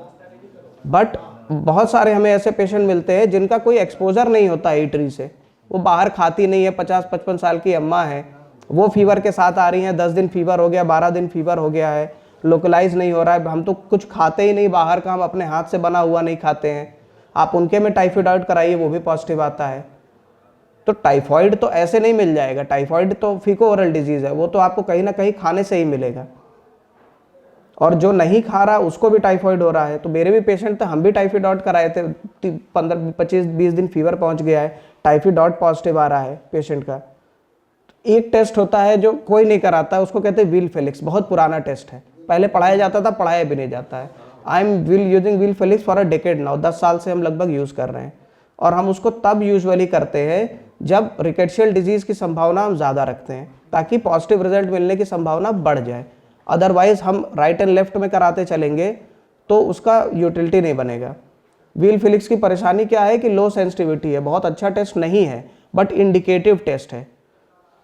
But बहुत सारे हमें ऐसे पेशेंट मिलते हैं जिनका कोई एक्सपोजर नहीं होता ईटरी से, वो बाहर खाती नहीं है, 50-55 साल की अम्मा है, वो फीवर के साथ आ रही हैं, 10 दिन फीवर हो गया, 12 दिन फीवर हो गया है, लोकलाइज नहीं हो रहा है, हम तो कुछ खाते ही नहीं बाहर का, हम अपने हाथ से बना हुआ नहीं खाते हैं, आप उनके में टाइफाइड कराइए वो भी पॉजिटिव आता है। तो टाइफाइड तो ऐसे नहीं मिल जाएगा, टाइफाइड तो फीको ओरल डिजीज़ है, वो तो आपको कहीं ना कहीं खाने से ही मिलेगा। और जो नहीं खा रहा उसको भी टाइफाइड हो रहा है। तो मेरे भी पेशेंट थे, हम भी टाइफाइड कराए थे, 15-25-20 दिन फीवर पहुंच गया है, टाइफाइड पॉजिटिव आ रहा है पेशेंट का। एक टेस्ट होता है जो कोई नहीं कराता है, उसको कहते हैं व्हील फेलिक्स, बहुत पुराना टेस्ट है, पहले पढ़ाया जाता था, पढ़ाया भी नहीं जाता है। I am using wheel Felix for a decade now, 10 साल से हम लगभग यूज़ कर रहे हैं। और हम उसको तब यूजुअली करते हैं जब रिकेट्शियल डिजीज़ की संभावना हम ज़्यादा रखते हैं, ताकि पॉजिटिव रिजल्ट मिलने की संभावना बढ़ जाए। अदरवाइज हम राइट एंड लेफ्ट में कराते चलेंगे तो उसका यूटिलिटी नहीं बनेगा। व्हील फेलिक्स की परेशानी क्या है कि लो सेंसिटिविटी है, बहुत अच्छा टेस्ट नहीं है, बट इंडिकेटिव टेस्ट है।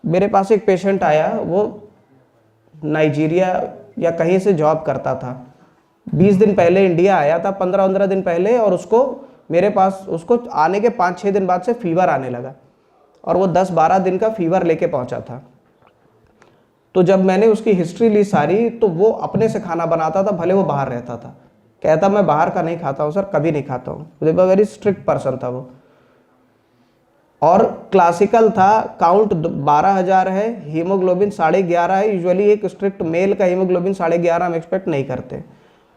मेरे पास एक पेशेंट आया, वो नाइजीरिया या कहीं से जॉब करता था, 20 दिन पहले इंडिया आया था, 15-15 दिन पहले, और उसको मेरे पास उसको आने के 5-6 दिन बाद से फीवर आने लगा और वो 10-12 दिन का फीवर लेके पहुंचा था। तो जब मैंने उसकी हिस्ट्री ली सारी, तो वो अपने से खाना बनाता था, भले वो बाहर रहता था, कहता मैं बाहर का नहीं खाता हूँ सर, कभी नहीं खाता हूँ। वेरी स्ट्रिक्ट पर्सन था वो, और क्लासिकल था, काउंट 12,000 है, हीमोग्लोबिन 11.5 है। यूजुअली एक स्ट्रिक्ट मेल का हीमोग्लोबिन 11.5 हम एक्सपेक्ट नहीं करते,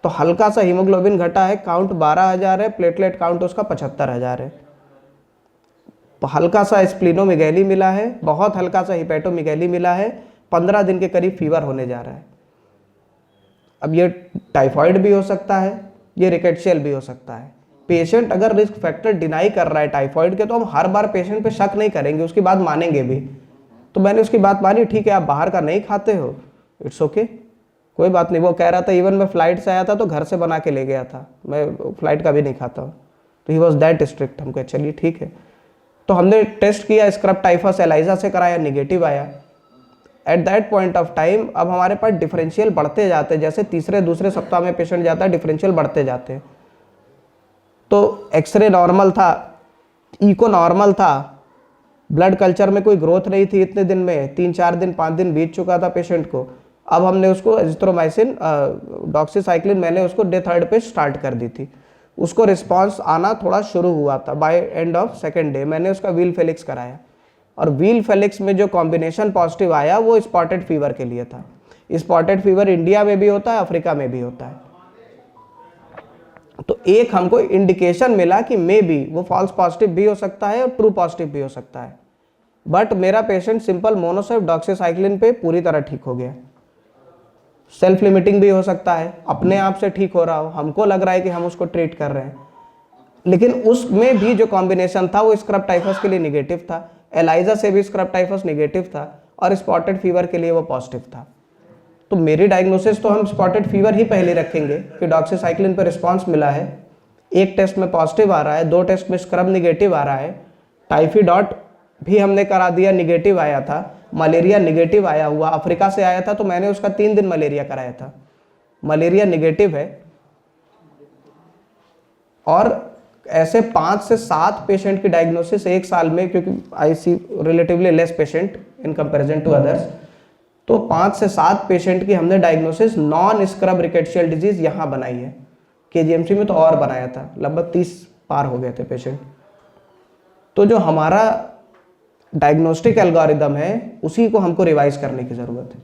तो हल्का सा हीमोग्लोबिन घटा है, काउंट 12,000 है, प्लेटलेट काउंट उसका 75,000 है। तो हल्का सा स्प्लीनोमेगैली मिला है, बहुत हल्का सा हिपेटोमेगैली मिला है, 15 दिन के करीब फीवर होने जा रहा है। अब ये टाइफाइड भी हो सकता है, ये रिकेट्शियल भी हो सकता है। पेशेंट अगर रिस्क फैक्टर डिनाई कर रहा है टाइफाइड के, तो हम हर बार पेशेंट पे शक नहीं करेंगे, उसकी बात मानेंगे भी। तो मैंने उसकी बात मानी, ठीक है आप बाहर का नहीं खाते हो, इट्स ओके, कोई बात नहीं। वो कह रहा था इवन मैं फ्लाइट से आया था तो घर से बना के ले गया था, मैं फ्लाइट का भी नहीं खाता हूँ। तो ही वॉज दैट स्ट्रिक्ट। हम कहे चलिए ठीक है। तो हमने टेस्ट किया, स्क्रब टाइफस एलाइजा से कराया, निगेटिव आया। At that point of time अब हमारे पास डिफरेंशियल बढ़ते जाते हैं, जैसे तीसरे दूसरे सप्ताह में पेशेंट जाता है, डिफरेंशियल बढ़ते जाते हैं। तो एक्सरे नॉर्मल था, इको नॉर्मल था, ब्लड कल्चर में कोई ग्रोथ नहीं थी इतने दिन में, 3-4 दिन 5 दिन बीत चुका था पेशेंट को। अब हमने उसको एजिथ्रोमाइसिन डॉक्सीसाइक्लिन मैंने उसको डे 3rd पे स्टार्ट कर दी थी। उसको रिस्पांस आना थोड़ा शुरू हुआ था, bye end of 2nd day मैंने उसका व्हील फेलिक्स कराया, और व्हील फेलिक्स में जो कॉम्बिनेशन पॉजिटिव आया वो स्पॉटेड फीवर के लिए था। स्पॉटेड फीवर इंडिया में भी होता है, अफ्रीका में भी होता है। तो एक हमको इंडिकेशन मिला कि मे बी वो फॉल्स पॉजिटिव भी हो सकता है और ट्रू पॉजिटिव भी हो सकता है। बट मेरा पेशेंट सिंपल मोनोसेफ डॉक्सीसाइक्लिन पे पूरी तरह ठीक हो गया। सेल्फ लिमिटिंग भी हो सकता है, अपने आप से ठीक हो रहा हो, हमको लग रहा है कि हम उसको ट्रीट कर रहे हैं, लेकिन उसमें भी जो कॉम्बिनेशन था वो स्क्रब टाइफस के लिए निगेटिव था, एलाइजा से भी स्क्रब टाइफस निगेटिव था, और स्पॉटेड फीवर के लिए वो पॉजिटिव था। तो मेरी डायग्नोसिस तो हम स्पॉटेड फीवर ही पहले रखेंगे कि डॉक्सीसाइक्लिन पर रिस्पांस मिला है, एक टेस्ट में पॉजिटिव आ रहा है, 2 टेस्ट में स्क्रब निगेटिव आ रहा है, टाइफाइड भी हमने करा दिया, निगेटिव आया था, मलेरिया निगेटिव आया हुआ, अफ्रीका से आया था तो मैंने उसका 3 दिन मलेरिया कराया था, मलेरिया निगेटिव है। और ऐसे 5 से 7 पेशेंट की डायग्नोसिस एक साल में, क्योंकि I see relatively less patient in comparison to others, तो 5 से 7 पेशेंट की हमने diagnosis non scrub rickettsial disease यहाँ बनाई है। केजीएमसी में तो और बनाया था, लगभग 30 पार हो गए थे पेशेंट। तो जो हमारा डायग्नोस्टिक एल्गोरिदम है उसी को हमको रिवाइज करने की ज़रूरत है।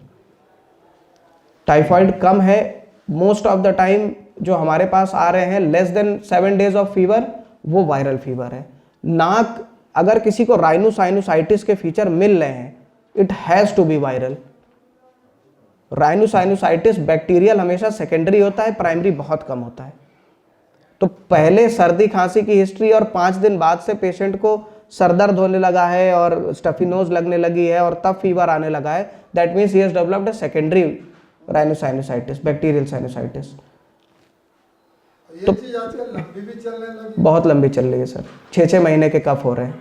टाइफाइड कम है, मोस्ट ऑफ द टाइम जो हमारे पास आ रहे हैं less than 7 days of fever, वो वायरल फीवर है। नाक, अगर किसी को राइनोसाइनोसाइटिस के फीचर मिल रहे हैं, it has to be viral. Rhinosinusitis bacterial हमेशा सेकेंडरी होता है, प्राइमरी बहुत कम होता है। तो पहले सर्दी खांसी की हिस्ट्री और 5 दिन बाद से पेशेंट को सर दर्द होने लगा है और स्टफी नोज लगने लगी है और तब फीवर आने लगा है, that means he has developed a secondary rhinosinusitis, bacterial sinusitis. ये चीज आजकल लंबी भी चलने लगी। बहुत लंबी चल रही है सर, 6-6 महीने के कफ हो रहे हैं।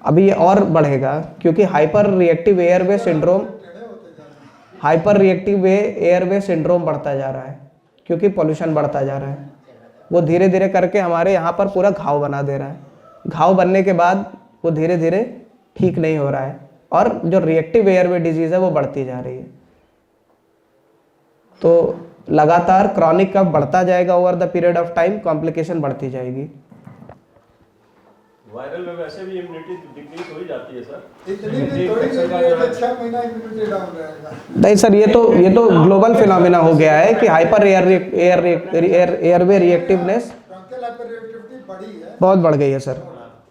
अभी ये और बढ़ेगा क्योंकि हाइपर रिएक्टिव एयरवे सिंड्रोम बढ़ता जा रहा है क्योंकि पोल्यूशन बढ़ता जा रहा है। वो धीरे धीरे करके हमारे यहाँ पर पूरा घाव बना दे रहा है। घाव बनने के बाद वो धीरे धीरे ठीक नहीं हो रहा है और जो रिएक्टिव एयरवे डिजीज है वो बढ़ती जा रही है। तो लगातार क्रॉनिक कफ बढ़ता जाएगा over the period of time, complication बढ़ती जाएगी। वायरल में वैसे भी इम्यूनिटी डिक्रीज हो ही जाती है सर। इतनी भी थोड़ी नहीं है कि 6 महीना इम्यूनिटी डाउन रहेगा। नहीं सर, ये तो ग्लोबल फिनोमिना हो गया है कि हाइपर एयरवे रिएक्टिवनेस ब्रोंकियल हाइपरएक्टिविटी बढ़ी है, बहुत बढ़ गई है सर।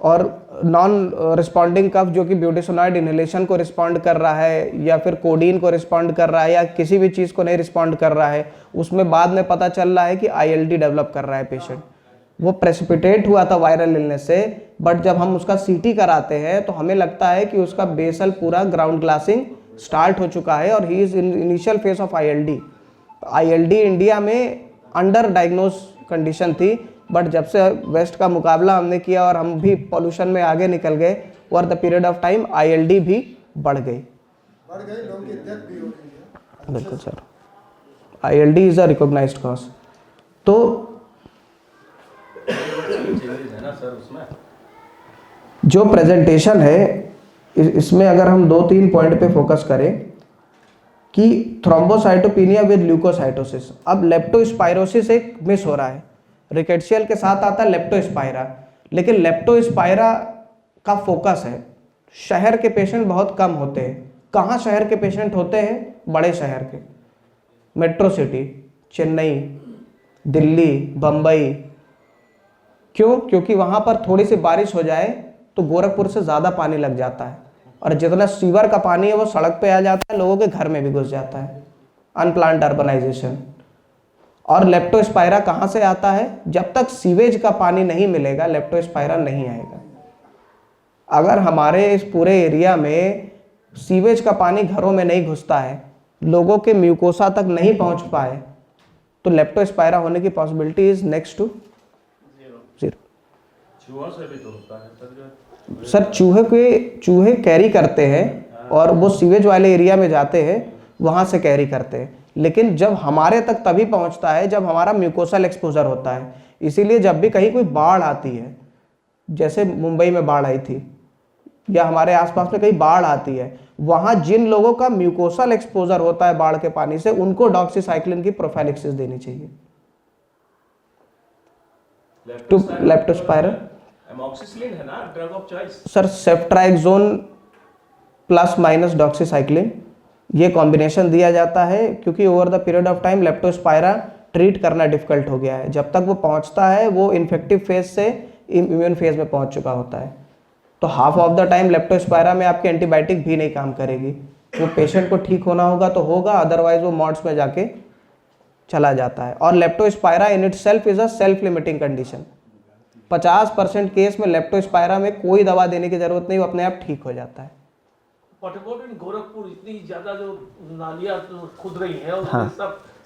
और नॉन रिस्पॉन्डिंग कफ जो कि ब्यूटिसोनाइड इनहेलेशन को रिस्पॉन्ड कर रहा है या फिर कोडीन को रिस्पॉन्ड कर रहा है या किसी भी चीज़ को नहीं रिस्पॉन्ड कर रहा है, उसमें बाद में पता चल रहा है कि ILD डेवलप कर रहा है पेशेंट। वो प्रेसिपिटेट हुआ था वायरल इलनेस से, बट जब हम उसका CT कराते हैं तो हमें लगता है कि उसका बेसल पूरा ग्राउंड ग्लासिंग स्टार्ट हो चुका है और he is in initial phase of ILD। ILD India में अंडर डायग्नोज कंडीशन थी, बट जब से वेस्ट का मुकाबला हमने किया और हम भी पॉल्यूशन में आगे निकल गए, over the period of time ILD भी बढ़ गई, लोगों की डेथ भी हो रही है। बिल्कुल sir, ILD is a recognised cause. तो है ना सर उसमें जो प्रेजेंटेशन है इसमें अगर हम 2-3 पॉइंट पे फोकस करें कि थ्रोम्बोसाइटोपिनिया विद ल्यूकोसाइटोसिस। अब लेप्टोस्पाइरोसिस एक मिस हो रहा है, रिकेट्शियल के साथ आता है लेप्टोस्पाइरा, लेकिन लेप्टोस्पाइरा का फोकस है। शहर के पेशेंट बहुत कम होते हैं। कहाँ शहर के पेशेंट होते हैं? बड़े शहर के, मेट्रो सिटी, चेन्नई, दिल्ली, बम्बई। क्यों? क्योंकि वहाँ पर थोड़ी सी बारिश हो जाए तो गोरखपुर से ज़्यादा पानी लग जाता है और जितना सीवर का पानी है वो सड़क पे आ जाता है, लोगों के घर में भी घुस जाता है, अनप्लान्ड अर्बनाइजेशन। और लेप्टोस्पाइरा कहाँ से आता है? जब तक सीवेज का पानी नहीं मिलेगा लेप्टोस्पाइरा नहीं आएगा। अगर हमारे इस पूरे एरिया में सीवेज का पानी घरों में नहीं घुसता है, लोगों के म्यूकोसा तक नहीं पहुँच पाए, तो लेप्टोस्पाइरा होने की possibility is next to zero. चूहों से भी तो होता है सर, चूहे कैरी करते हैं और वो सीवेज वाले एरिया में जाते हैं, वहाँ से कैरी करते हैं, लेकिन जब हमारे तक तभी पहुँचता है जब हमारा म्यूकोसल एक्सपोजर होता है। इसीलिए जब भी कहीं कोई बाढ़ आती है, जैसे मुंबई में बाढ़ आई थी या हमारे आसपास में कहीं बाढ़ आती है, वहाँ जिन लोगों का म्यूकोसल एक्सपोजर होता है बाढ़ के पानी से, उनको डॉक्सीसाइक्लिन की प्रोफाइलैक्सिस देनी चाहिए। टू लेप्टोस्पाइरा एमॉक्सिसिलिन है ना drug of choice sir, सेफ्ट्राइक्सोन plus minus doxycycline ये कॉम्बिनेशन दिया जाता है क्योंकि over the period of time Leptospira treat करना डिफिकल्ट हो गया है। जब तक वो पहुंचता है वो इन्फेक्टिव फेज से इम्यून फेज में पहुंच चुका होता है, तो half of the time Leptospira में आपकी एंटीबायोटिक भी नहीं काम करेगी। वो पेशेंट को ठीक होना होगा तो होगा, अदरवाइज वो मॉड्स में जाके चला जाता है। और Leptospira in it self is a self limiting condition. 50% case में लेप्टोस्पाइरा में कोई दवा देने की जरूरत नहीं, वो अपने आप ठीक हो जाता है। What about in Gorakhpur? इतनी ज्यादा जो नालियां खुद रही हैं और हाँ।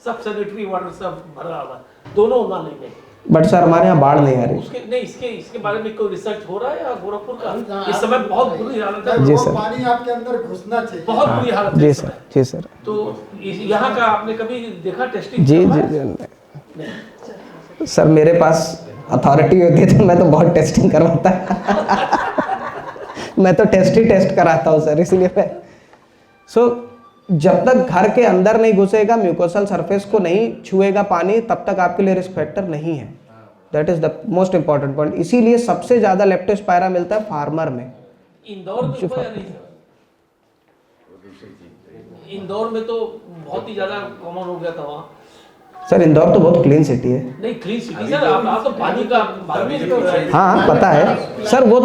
सब सैनिटरी वाटर सब भरा हुआ है दोनों नाली में। बट सर हमारे यहाँ बाढ़ नहीं आ रही। उसके नहीं इसके बारे में कोई रिसर्च हो रहा है या गोरखपुर का? इस समय बहुत बुरी हालत है। जी वो सर। पानी आपके अंदर घुसना चाहिए। बहुत बुरी हालत है जी इस सर, समय। जी सर। तो यहाँ का आपने कभी देखा टेस्टिंग? जी जी सर, मेरे पास अथॉरिटी होती है तो मैं तो बहुत टेस्टिंग करवाता मैं तो टेस्ट कराता हूँ सर, इसलिए मैं जब तक घर के अंदर नहीं घुसेगा, म्यूकोसल सरफेस को नहीं छुएगा पानी, तब तक आपके लिए रिस्क फैक्टर नहीं है। That is the most important point. इसीलिए सबसे ज्यादा लेप्टोस्पाइरा मिलता है फार्मर में। इंदौर में तो या नहीं? इंदौर में तो बहुत ही ज्यादा कॉमन हो गया था वहाँ। सर इंदौर तो बहुत क्लीन सिटी है। नहीं क्लीन सिटी सर, आप तो पानी का हाँ पता है सर, वो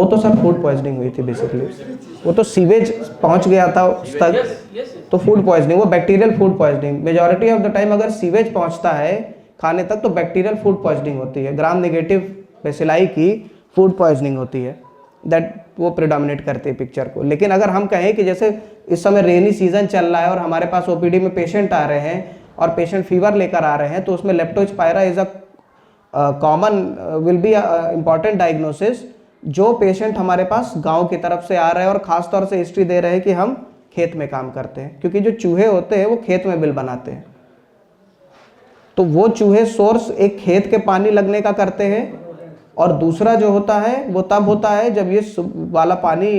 तो सर फूड पॉइजनिंग हुई थी बेसिकली। वो तो सीवेज पहुंच गया था उस तक, तो फूड पॉइजनिंग, वो bacterial food poisoning. Majority of the time अगर सीवेज पहुंचता है खाने तक तो बैक्टीरियल फूड पॉइजनिंग होती है, ग्राम नेगेटिव बेसिलाई की फूड पॉइजनिंग होती है। दैट वो प्रिडोमिनेट करती है पिक्चर को। लेकिन अगर हम कहें कि जैसे इस समय रेनी सीजन चल रहा है और हमारे पास ओपीडी में पेशेंट आ रहे हैं और पेशेंट फीवर लेकर आ रहे हैं, तो उसमें Leptospira is a common will be important diagnosis. जो पेशेंट हमारे पास गांव की तरफ से आ रहे हैं और ख़ास तौर से हिस्ट्री दे रहे हैं कि हम खेत में काम करते हैं, क्योंकि जो चूहे होते हैं वो खेत में बिल बनाते हैं, तो वो चूहे सोर्स एक खेत के पानी लगने का करते हैं, और दूसरा जो होता है वो तब होता है जब ये वाला पानी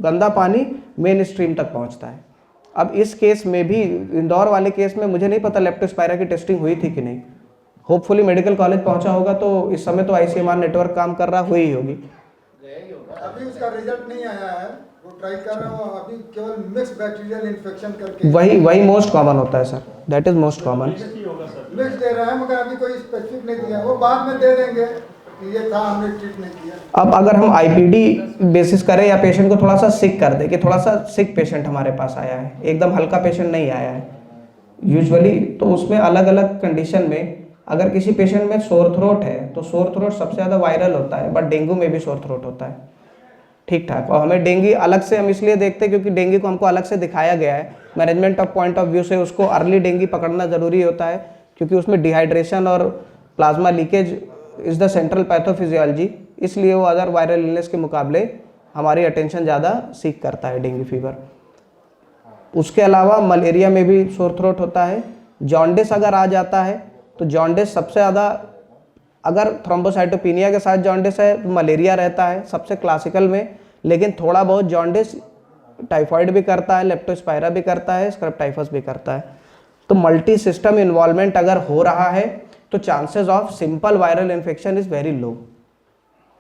गंदा पानी मेन स्ट्रीम तक पहुंचता है। अब इस केस में भी, इंदौर वाले केस में मुझे नहीं पता लेप्टोस्पायरा की टेस्टिंग हुई थी कि नहीं, होपफुली मेडिकल कॉलेज पहुंचा होगा, तो इस समय तो आईसीएमआर नेटवर्क काम कर रहा हुई होगी। अभी उसका रिजल्ट नहीं आया है, वो ट्राई कर रहे हो अभी, केवल मिक्स बैक्टीरियल इन्फेक्शन करके वही मोस्ट कॉमन होता है sir, that is most common. Mix दे रहे हैं, मगर अभी कोई स्पेसिफिक नहीं दिया, वो बाद में दे देंगे कि ये था, हमने ट्रीट नहीं किया। अब अगर हम आईपीडी बेसिस करें या पेशेंट को थोड़ा सा सिक कर दें कि थोड़ा सा सिक पेशेंट हमारे पास आया है, एकदम हल्का पेशेंट नहीं आया है यूजुअली, तो उसमें अलग अलग कंडीशन में अगर किसी पेशेंट में सोर थ्रोट है तो सोर थ्रोट सबसे ज़्यादा वायरल होता है, बट डेंगू में भी सोर थ्रोट होता है ठीक ठाक। और हमें डेंगू अलग से हम इसलिए देखते हैं क्योंकि डेंगू को हमको अलग से दिखाया गया है management of point of view से, उसको अर्ली डेंगू पकड़ना ज़रूरी होता है क्योंकि उसमें डिहाइड्रेशन और plasma leakage is the central pathophysiology, इसलिए वो अदर वायरल इलनेस के मुकाबले हमारी अटेंशन ज़्यादा सीक करता है डेंगू फीवर। उसके अलावा मलेरिया में भी सोर थ्रोट होता है। जॉन्डिस अगर आ जाता है तो जॉन्डिस सबसे ज़्यादा, अगर थ्रोम्बोसाइटोपिनिया के साथ जॉन्डिस है तो मलेरिया रहता है सबसे क्लासिकल में, लेकिन थोड़ा बहुत जॉन्डिस टाइफाइड भी करता है, लेप्टोस्पायरा भी करता है, स्क्रब टाइफस भी करता है। तो मल्टी सिस्टम इन्वॉल्वमेंट अगर हो रहा है तो chances of simple viral infection is very low.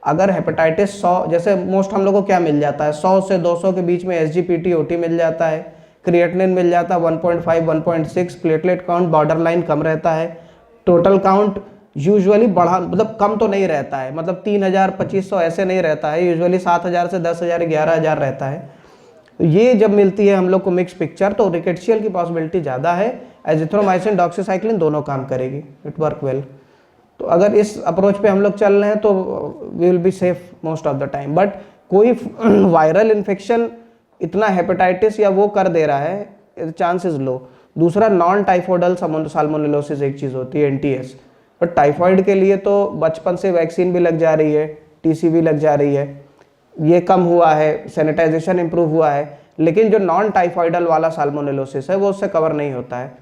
अगर हेपेटाइटिस 100, जैसे मोस्ट हम लोग को क्या मिल जाता है, 100 से 200 के बीच में SGPT OT मिल जाता है, क्रिएटिनिन मिल जाता है 1.5 1.6, प्लेटलेट काउंट बॉर्डर लाइन कम रहता है, टोटल काउंट यूजुअली बढ़ा, मतलब कम तो नहीं रहता है, मतलब 3000 2500 ऐसे नहीं रहता है, यूजुअली 7000 से 10,000 11,000 रहता है। ये जब मिलती है हम लोग को मिक्स पिक्चर, तो रिकेट्शियल की पॉसिबिलिटी ज़्यादा है। एजिथ्रोमाइसिन डॉक्सीसाइक्लिन दोनों काम करेगी, इट वर्क वेल। तो अगर इस अप्रोच पे हम लोग चल रहे हैं तो we will be safe most of the time. But कोई वायरल इन्फेक्शन इतना हेपेटाइटिस या वो कर दे रहा है, चांस इज लो। दूसरा नॉन टाइफोइडल साल्मोनेलोसिस एक चीज़ होती है, NTS। बट टाइफाइड के लिए तो बचपन से वैक्सीन भी लग जा रही है, TC भी लग जा रही है, ये कम हुआ है, सैनिटाइजेशन इम्प्रूव हुआ है, लेकिन जो नॉन टाइफाइडल वाला साल्मोनेलोसिस है वो उससे कवर नहीं होता है।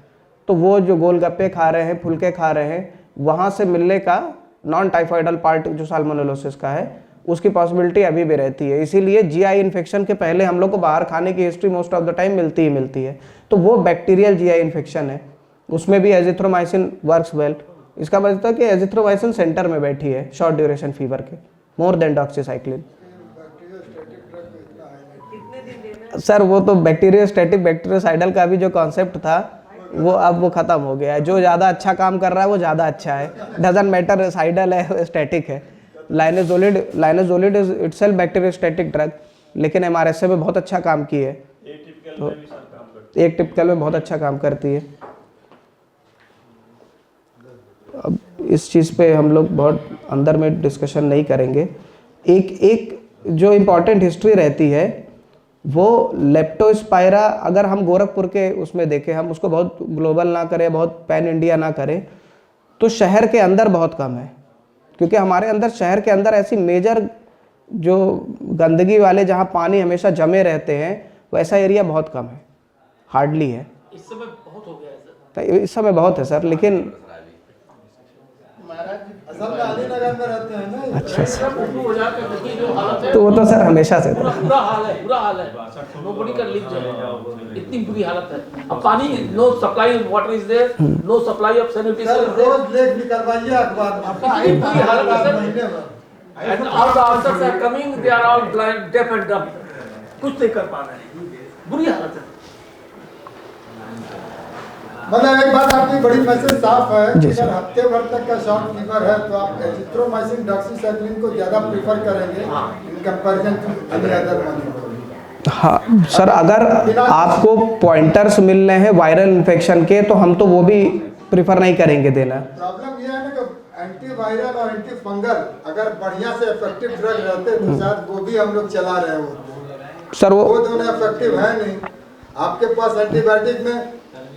तो वो जो गोलगप्पे खा रहे हैं, फुलके खा रहे हैं, वहाँ से मिलने का नॉन टाइफाइडल पार्ट जो साल्मोनेलोसिस का है उसकी पॉसिबिलिटी अभी भी रहती है। इसीलिए GI इन्फेक्शन के पहले हम लोग को बाहर खाने की history most of the time मिलती है। तो वो बैक्टीरियल GI इन्फेक्शन है, उसमें भी एजिथ्रोमाइसिन वर्क्स वेल। इसका मतलब है कि एजिथ्रोमाइसिन सेंटर में बैठी है शॉर्ट ड्यूरेशन फीवर के, मोर देन डॉक्सीसाइक्लिन। सर वो तो बैक्टीरियोस्टैटिक बैक्टीरियोसाइडल का भी जो कॉन्सेप्ट था वो अब वो खत्म हो गया है। जो ज़्यादा अच्छा काम कर रहा है वो ज़्यादा अच्छा है, डजंट मैटर साइडल है स्टैटिक है। लाइनोजोलिड इज इटसेल्फ बैक्टीरियोस्टैटिक ड्रग, लेकिन MRSA में बहुत अच्छा काम की है, तो एक टिपिकल में बहुत अच्छा काम करती है। अब इस चीज़ पे हम लोग बहुत अंदर में डिस्कशन नहीं करेंगे। एक जो इम्पॉर्टेंट हिस्ट्री रहती है वो लेप्टोस्पायरा, अगर हम गोरखपुर के उसमें देखें, हम उसको बहुत ग्लोबल ना करें, बहुत पैन इंडिया ना करें, तो शहर के अंदर बहुत कम है, क्योंकि हमारे अंदर शहर के अंदर ऐसी मेजर जो गंदगी वाले जहाँ पानी हमेशा जमे रहते हैं वैसा एरिया बहुत कम है, हार्डली है। इस समय बहुत हो गया है सर, इस समय बहुत है सर, लेकिन असल में अलीनगर में रहते हैं ना। अच्छा सर, हो जाता है क्योंकि जो हालत है तो वो तो सर हमेशा से था। बुरा हाल है नोबडी कैन लिव, इतनी बुरी हालत है। अब पानी, no supply water is there, no supply of sanitation is there. रोज लेख निकलवाइए अखबार में, इतनी बुरी हालत है सर, महीने में। And all the answers are coming, they are all blind, deaf and dumb, कुछ नहीं कर पा रहे हैं, बुरी हालत है। मतलब एक बात आपकी बड़ी मैसेज साफ है कि अगर हफ्ते भर तक का शॉर्ट फीवर है तो आप एजिथ्रोमाइसिन डॉक्सीसाइक्लिन को ज़्यादा प्रीफर करेंगे in comparison to any other molecule. हाँ सर, अगर आपको पॉइंटर्स मिल रहे हैं वायरल इन्फेक्शन के तो हम तो वो भी प्रीफर नहीं करेंगे देना। प्रॉब्लम ये है ना कि एंटीवायरल और एंटी फंगल अगर बढ़िया से इफेक्टिव ड्रग रहते तो शायद वो भी हम लोग चला रहे होते सर वो दोनों इफेक्टिव है नहीं। आपके पास एंटीबायोटिक में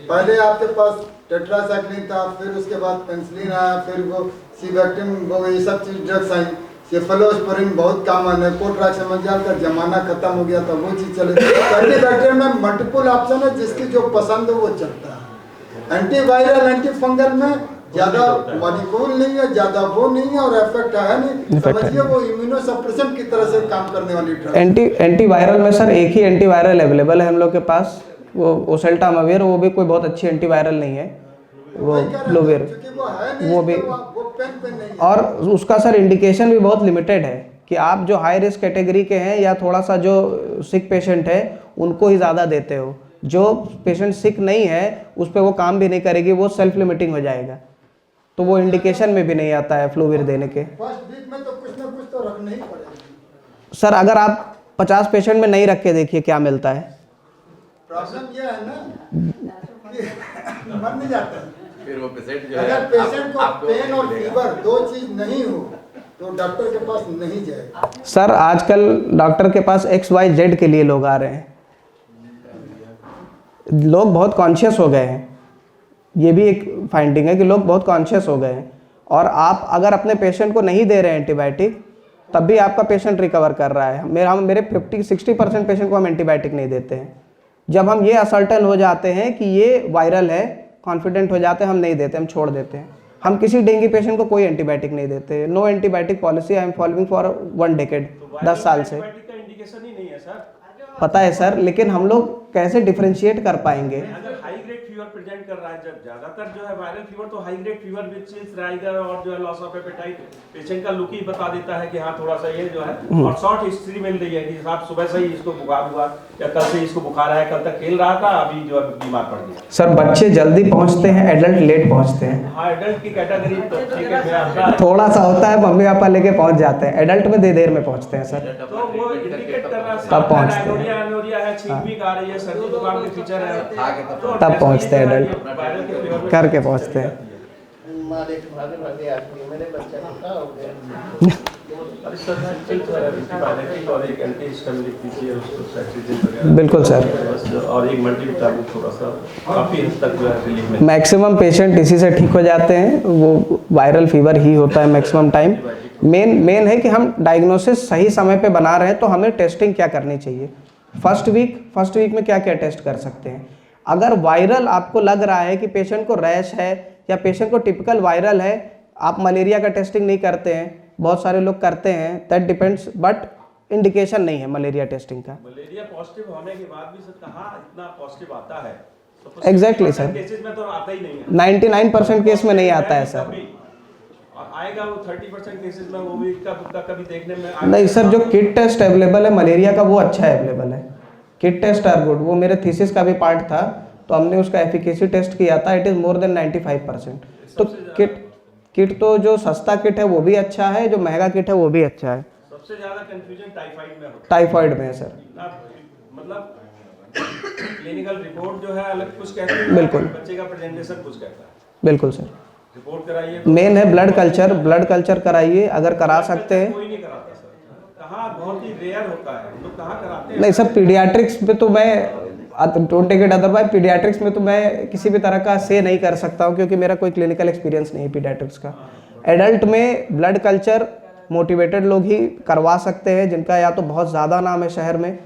पहले आपके पास टेट्रासाइक्लिन था, फिर उसके बाद पेनिसिलिन आया, फिर वो सीबैक्टिन, वो ये सब चीज ड्रग्स आई। सेफलोस्पोरिन बहुत कॉमन है, कोट्राक्समेथाजोल का जमाना खत्म हो गया था, वो चीज चले। एंटीबैक्टीरियल में मल्टीपल ऑप्शन है, जिसकी जो पसंद है वो चलता है। एंटीवायरल एंटी फंगल में ज्यादा मॉलिक्यूल नहीं है, ज्यादा वो नहीं है और इफेक्ट है नहीं, समझिए वो इम्यूनो सप्रेशन की तरह से काम करने वाली ड्रग। एंटीवायरल में सर एक ही एंटीवायरल अवेलेबल है हम लोग के पास, वो ओसेल्टामाविर, वो भी कोई बहुत अच्छी एंटीवायरल नहीं है, वो फ्लोविर वो भी, और उसका सर इंडिकेशन भी बहुत लिमिटेड है कि आप जो हाई रिस्क कैटेगरी के हैं या थोड़ा सा जो सिक पेशेंट है उनको ही ज़्यादा देते हो। जो पेशेंट सिक नहीं है उस पर वो काम भी नहीं करेगी, वो सेल्फ लिमिटिंग हो जाएगा, तो वो इंडिकेशन में भी नहीं आता है फ्लोविर देने के। फर्स्ट वीक में तो कुछ ना कुछ तो रखना ही पड़ेगा सर अगर आप 50 पेशेंट में नहीं रख के देखिए क्या मिलता है। प्रॉब्लम ये है ना कि मर नहीं जाता है। फिर वो पेशेंट जो अगर है पेशेंट को पेन और फीवर दो चीज नहीं हो तो डॉक्टर के पास नहीं जाएगा। सर आजकल डॉक्टर के पास XYZ के लिए लोग आ रहे हैं, लोग बहुत कॉन्शियस हो गए हैं, ये भी एक फाइंडिंग है कि लोग बहुत कॉन्शियस हो गए हैं। और आप अगर अपने पेशेंट को नहीं दे रहे हैं एंटीबायोटिक तब भी आपका पेशेंट रिकवर कर रहा है। मेरे 50-60% पेशेंट को हम एंटीबायोटिक नहीं देते हैं। जब हम ये असर्टन हो जाते हैं कि ये वायरल है, कॉन्फिडेंट हो जाते हैं, हम नहीं देते, हम छोड़ देते हैं। हम किसी डेंगू पेशेंट को कोई एंटीबायोटिक नहीं देते। No antibiotic policy I am following for 1 decade, 10 साल से। एंटीबायोटिक का इंडिकेशन ही नहीं है सर। पता है सर, लेकिन हम लोग कैसे डिफरेंशिएट कर पाएंगे? अगर हाई ग्रेड फीवर प्रेजेंट कर रहा है, जब ज्यादातर जो है वायरल फीवर तो high grade fever with chills, rigor और जो है लॉस ऑफ एपेटाइट, पेशेंट का लुक ही बता देता है कि हाँ थोड़ा सा ये जो है, और शॉर्ट हिस्ट्री मिल रही है कि साहब सुबह से ही इसको बुखार हुआ या कल से इसको बुखार आया, कल तक खेल रहा था, अभी जो है बीमार पड़ गया। सर बच्चे जल्दी पहुंचते हैं, एडल्ट लेट पहुंचते हैं। हाँ एडल्ट की कैटेगरी तो ठीक है, मैं आपका थोड़ा सा होता है, मम्मी पापा लेके पहुंच जाते हैं, एडल्ट में देर में पहुंचते हैं सर। तो वो इंडिकेट कर रहा है तब पहुंचते हैं। एनोरिया है, छींक भी आ रही है, सर्दी जुकाम के फीचर है, तो तब पहुंचते हैं एडल्ट, वायरल के फीवर में करके पहुंचते हैं। बिल्कुल सर, और एक मल्टीविटामिन थोड़ा सा काफी हद तक जो है रिलीफ में। मैक्सिमम पेशेंट इसी से ठीक हो जाते हैं, वो वायरल फीवर ही होता है मैक्सिमम टाइम। मेन है कि हम डायग्नोसिस सही समय पे बना रहे हैं, तो हमें टेस्टिंग क्या करनी चाहिए। फर्स्ट वीक में क्या क्या टेस्ट कर सकते हैं। अगर वायरल आपको लग रहा है कि पेशेंट को रैश है या पेशेंट को टिपिकल वायरल है, आप मलेरिया का टेस्टिंग नहीं करते हैं, बहुत सारे लोग करते हैं, दैट डिपेंड्स, बट इंडिकेशन नहीं है मलेरिया टेस्टिंग का। मलेरिया पॉजिटिव होने के बाद भी सर कहाँ इतना पॉजिटिव आता है? Exactly, sir. केसेस में तो आता ही नहीं है। 99% केस में नहीं आता है सर। और आएगा वो 30% केसेस में, वो भी कभी देखने में नहीं सर, जो किट टेस्ट अवेलेबल है मलेरिया का वो अच्छा अवेलेबल है। किट टेस्ट आर गुड, वो मेरे थीसिस का भी पार्ट था, तो हमने उसका एफिकेसी टेस्ट किया था, इट इज़ मोर देन 95%। तो किट तो जो सस्ता किट है वो भी अच्छा है, जो महंगा किट है वो भी अच्छा है। सबसे ज्यादा कंफ्यूजन टाइफाइड में होता है। टाइफाइड में है सर। मतलब क्लिनिकल रिपोर्ट जो है अलग कुछ कहती है, बिल्कुल। बच्चे का प्रेजेंटेशन कुछ कहता है। बिल्कुल सर, रिपोर्ट कराइए, मेन है ब्लड कल्चर कराइए, अगर करा सकते हैं। कोई नहीं कराता सर, कहाँ बहुत ही रेयर होता है, हम लोग कहाँ कराते हैं। नहीं सर, पीडियाट्रिक्स में तो मैं don't take it otherwise, paediatrics में तो मैं किसी भी तरह का से नहीं कर सकता हूँ, क्योंकि मेरा कोई क्लिनिकल एक्सपीरियंस नहीं है पीडियाट्रिक्स का। एडल्ट में ब्लड कल्चर मोटिवेटेड लोग ही करवा सकते हैं, जिनका या तो बहुत ज़्यादा नाम है शहर में,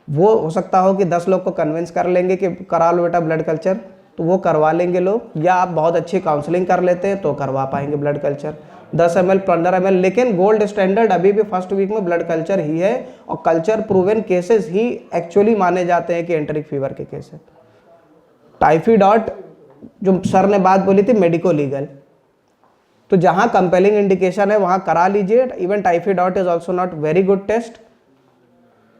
वो हो सकता हो कि 10 लोग को कन्विंस कर लेंगे कि करा लो बेटा ब्लड कल्चर, तो वो करवा लेंगे लोग, या आप बहुत अच्छी काउंसलिंग कर लेते हैं तो करवा पाएंगे ब्लड कल्चर 10 ml 15 ml। लेकिन गोल्ड स्टैंडर्ड अभी भी फर्स्ट वीक में ब्लड कल्चर ही है, और कल्चर प्रूवन केसेस ही एक्चुअली माने जाते हैं कि एंटेरिक फीवर के केस है। टाइफाइड जो सर ने बात बोली थी मेडिको लीगल, तो जहाँ कंपेलिंग इंडिकेशन है वहाँ करा लीजिए। Even typhoid is also not very good test,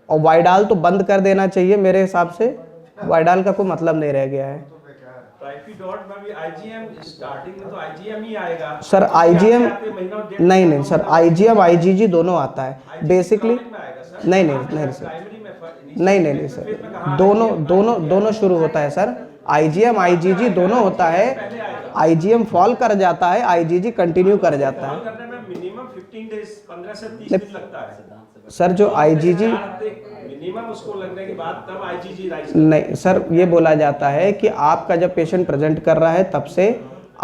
और वाइडाल तो बंद कर देना चाहिए मेरे हिसाब से, वाइडाल का कोई मतलब नहीं रह गया है। टाइफाइड में भी आईजीएम स्टार्टिंग में तो आईजीएम ही आएगा सर। आईजीएम नहीं सर, आईजीएम आईजीजी दोनों आता है बेसिकली। नहीं सर, नहीं सर, दोनों शुरू होता है सर। आईजीएम आईजीजी दोनों होता है, आईजीएम फॉल कर जाता है, आईजीजी कंटिन्यू कर जाता है। करने में मिनिमम 15 डेज 15 से 30 दिन लगता है सर जो आईजीजी मिनिमम उसको लगने के बाद तब आईजीजी राइज नहीं सर, ये बोला जाता है कि आपका जब पेशेंट प्रेजेंट कर रहा है तब से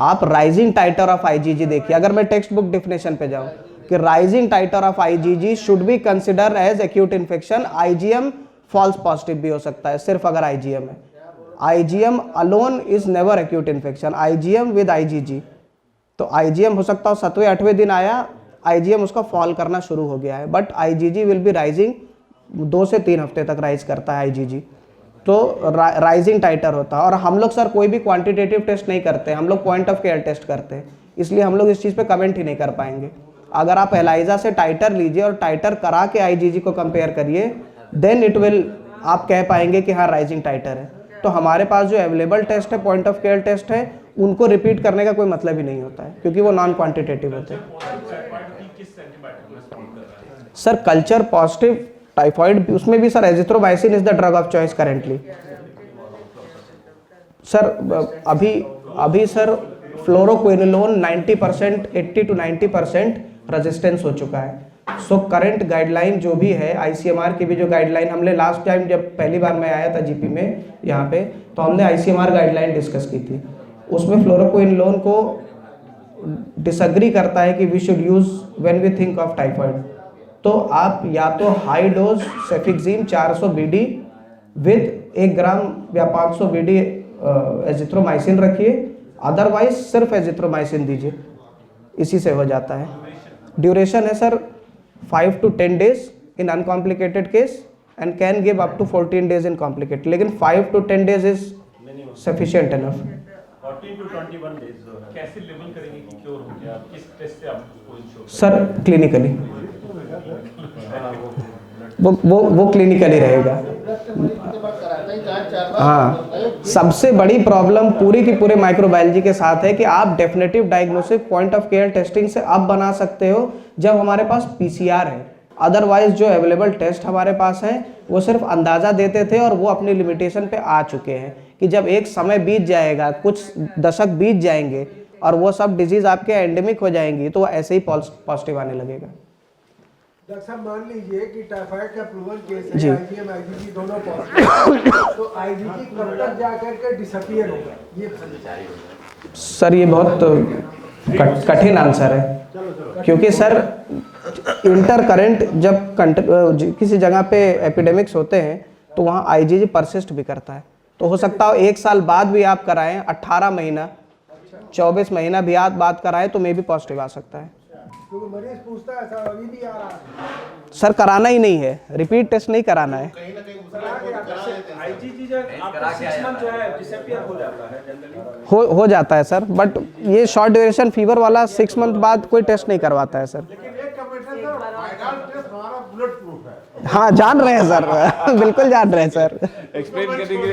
आप राइजिंग टाइटर ऑफ आईजीजी देखिए। अगर मैं टेक्स्ट बुक डिफिनेशन पे जाऊं कि rising titre of IgG should be consider as acute infection, IgM false positive भी हो सकता है सिर्फ अगर आईजीएम है। IgM alone is never acute infection, IgM with IgG. तो आईजीएम हो सकता हो 7वें 8वें दिन आया, आईजीएम उसका फॉल करना शुरू हो गया है, but IgG will be rising 2 से 3 हफ्ते तक राइज करता है आईजीजी। तो राइजिंग टाइटर होता है। और हम लोग सर कोई भी क्वांटिटेटिव टेस्ट नहीं करते, हम लोग पॉइंट ऑफ केयर टेस्ट करते हैं, इसलिए हम लोग इस चीज़ पे कमेंट ही नहीं कर पाएंगे। अगर आप एलाइजा से टाइटर लीजिए और टाइटर करा के आईजीजी को कंपेयर करिए, देन इट विल, आप कह पाएंगे कि हाँ राइजिंग टाइटर है। तो हमारे पास जो अवेलेबल टेस्ट है, पॉइंट ऑफ केयर टेस्ट है, उनको रिपीट करने का कोई मतलब ही नहीं होता है, क्योंकि वो नॉन क्वांटिटेटिव होते हैं। सर कल्चर पॉजिटिव टाइफाइड, उसमें भी sir azithromycin is the drug of choice currently. Sir अभी सर फ्लोरोक्विनोलोन 90%, 80 to 90% रेजिस्टेंस हो चुका है। सो करंट गाइडलाइन जो भी है, आईसीएमआर की भी जो गाइडलाइन, हमने लास्ट टाइम जब पहली बार मैं आया था जीपी में यहाँ पे, तो हमने आईसीएमआर गाइडलाइन डिस्कस की थी। उसमें फ्लोरोक्विनोलोन को डिसएग्री करता है कि we should use when we think of typhoid. तो आप या तो high dose cefixime 400 BD with 1 gram या 500 बीडी एजिथ्रोमाइसिन रखिए, अदरवाइज सिर्फ एजिथ्रोमाइसिन दीजिए, इसी से हो जाता है। ड्यूरेशन है sir 5 to 10 days in uncomplicated case and can give up to 14 days in complicated, लेकिन 5 to 10 days is sufficient enough. 14 to 21 days जो है कैसे लेवल करेंगे कि क्योर हो गया, किस टेस्ट से आप उसको इंश्योर सर क्लिनिकली, वो क्लिनिकली रहेगा। हाँ, सबसे बड़ी प्रॉब्लम पूरी की पूरे माइक्रोबायोलॉजी के साथ है कि आप definitive diagnosis point of care testing से अब बना सकते हो जब हमारे पास पीसीआर है। अदरवाइज जो अवेलेबल टेस्ट हमारे पास हैं वो सिर्फ अंदाज़ा देते थे और वो अपनी लिमिटेशन पे आ चुके हैं कि जब एक समय बीत जाएगा, कुछ दशक बीत जाएंगे और वो सब डिजीज़ आपके एंडेमिक हो जाएंगी, तो ऐसे ही पॉजिटिव आने लगेगा। डॉक्टर साहब मान लीजिए कि टाइफाइड का प्रूवन केस जी। है, आईजीएम आईजीजी दोनों पॉजिटिव, तो आईजीजी कब तक जाकर के डिसअपीयर होगा, ये सर ये बहुत कठिन आंसर है, क्योंकि सर इंटर करंट जब किसी जगह पे एपिडेमिक्स होते हैं तो वहाँ आईजीजी परसिस्ट भी करता है। तो हो सकता है 1 साल बाद भी आप कराएं, 18 महीना 24 महीना भी आप बात कराएं तो मे भी पॉजिटिव आ सकता है। क्योंकि मरीज पूछता है सर अभी भी आ रहा है, सर कराना ही नहीं है, रिपीट टेस्ट नहीं कराना है। आईजीजी जो आपका 6 मंथ जो है डिसअपीयर हो जाता है जनरली, हो जाता है सर, बट ये शॉर्ट ड्यूरेशन फीवर वाला 6 मंथ बाद कोई टेस्ट नहीं करवाता है सर। लेकिन एक कंपटीशन सर वायरल टेस्ट हमारा बुलेट प्रूफ है। हाँ जान रहे हैं सर बिल्कुल जान रहे हैं सर। एक्सप्लेन करेंगे।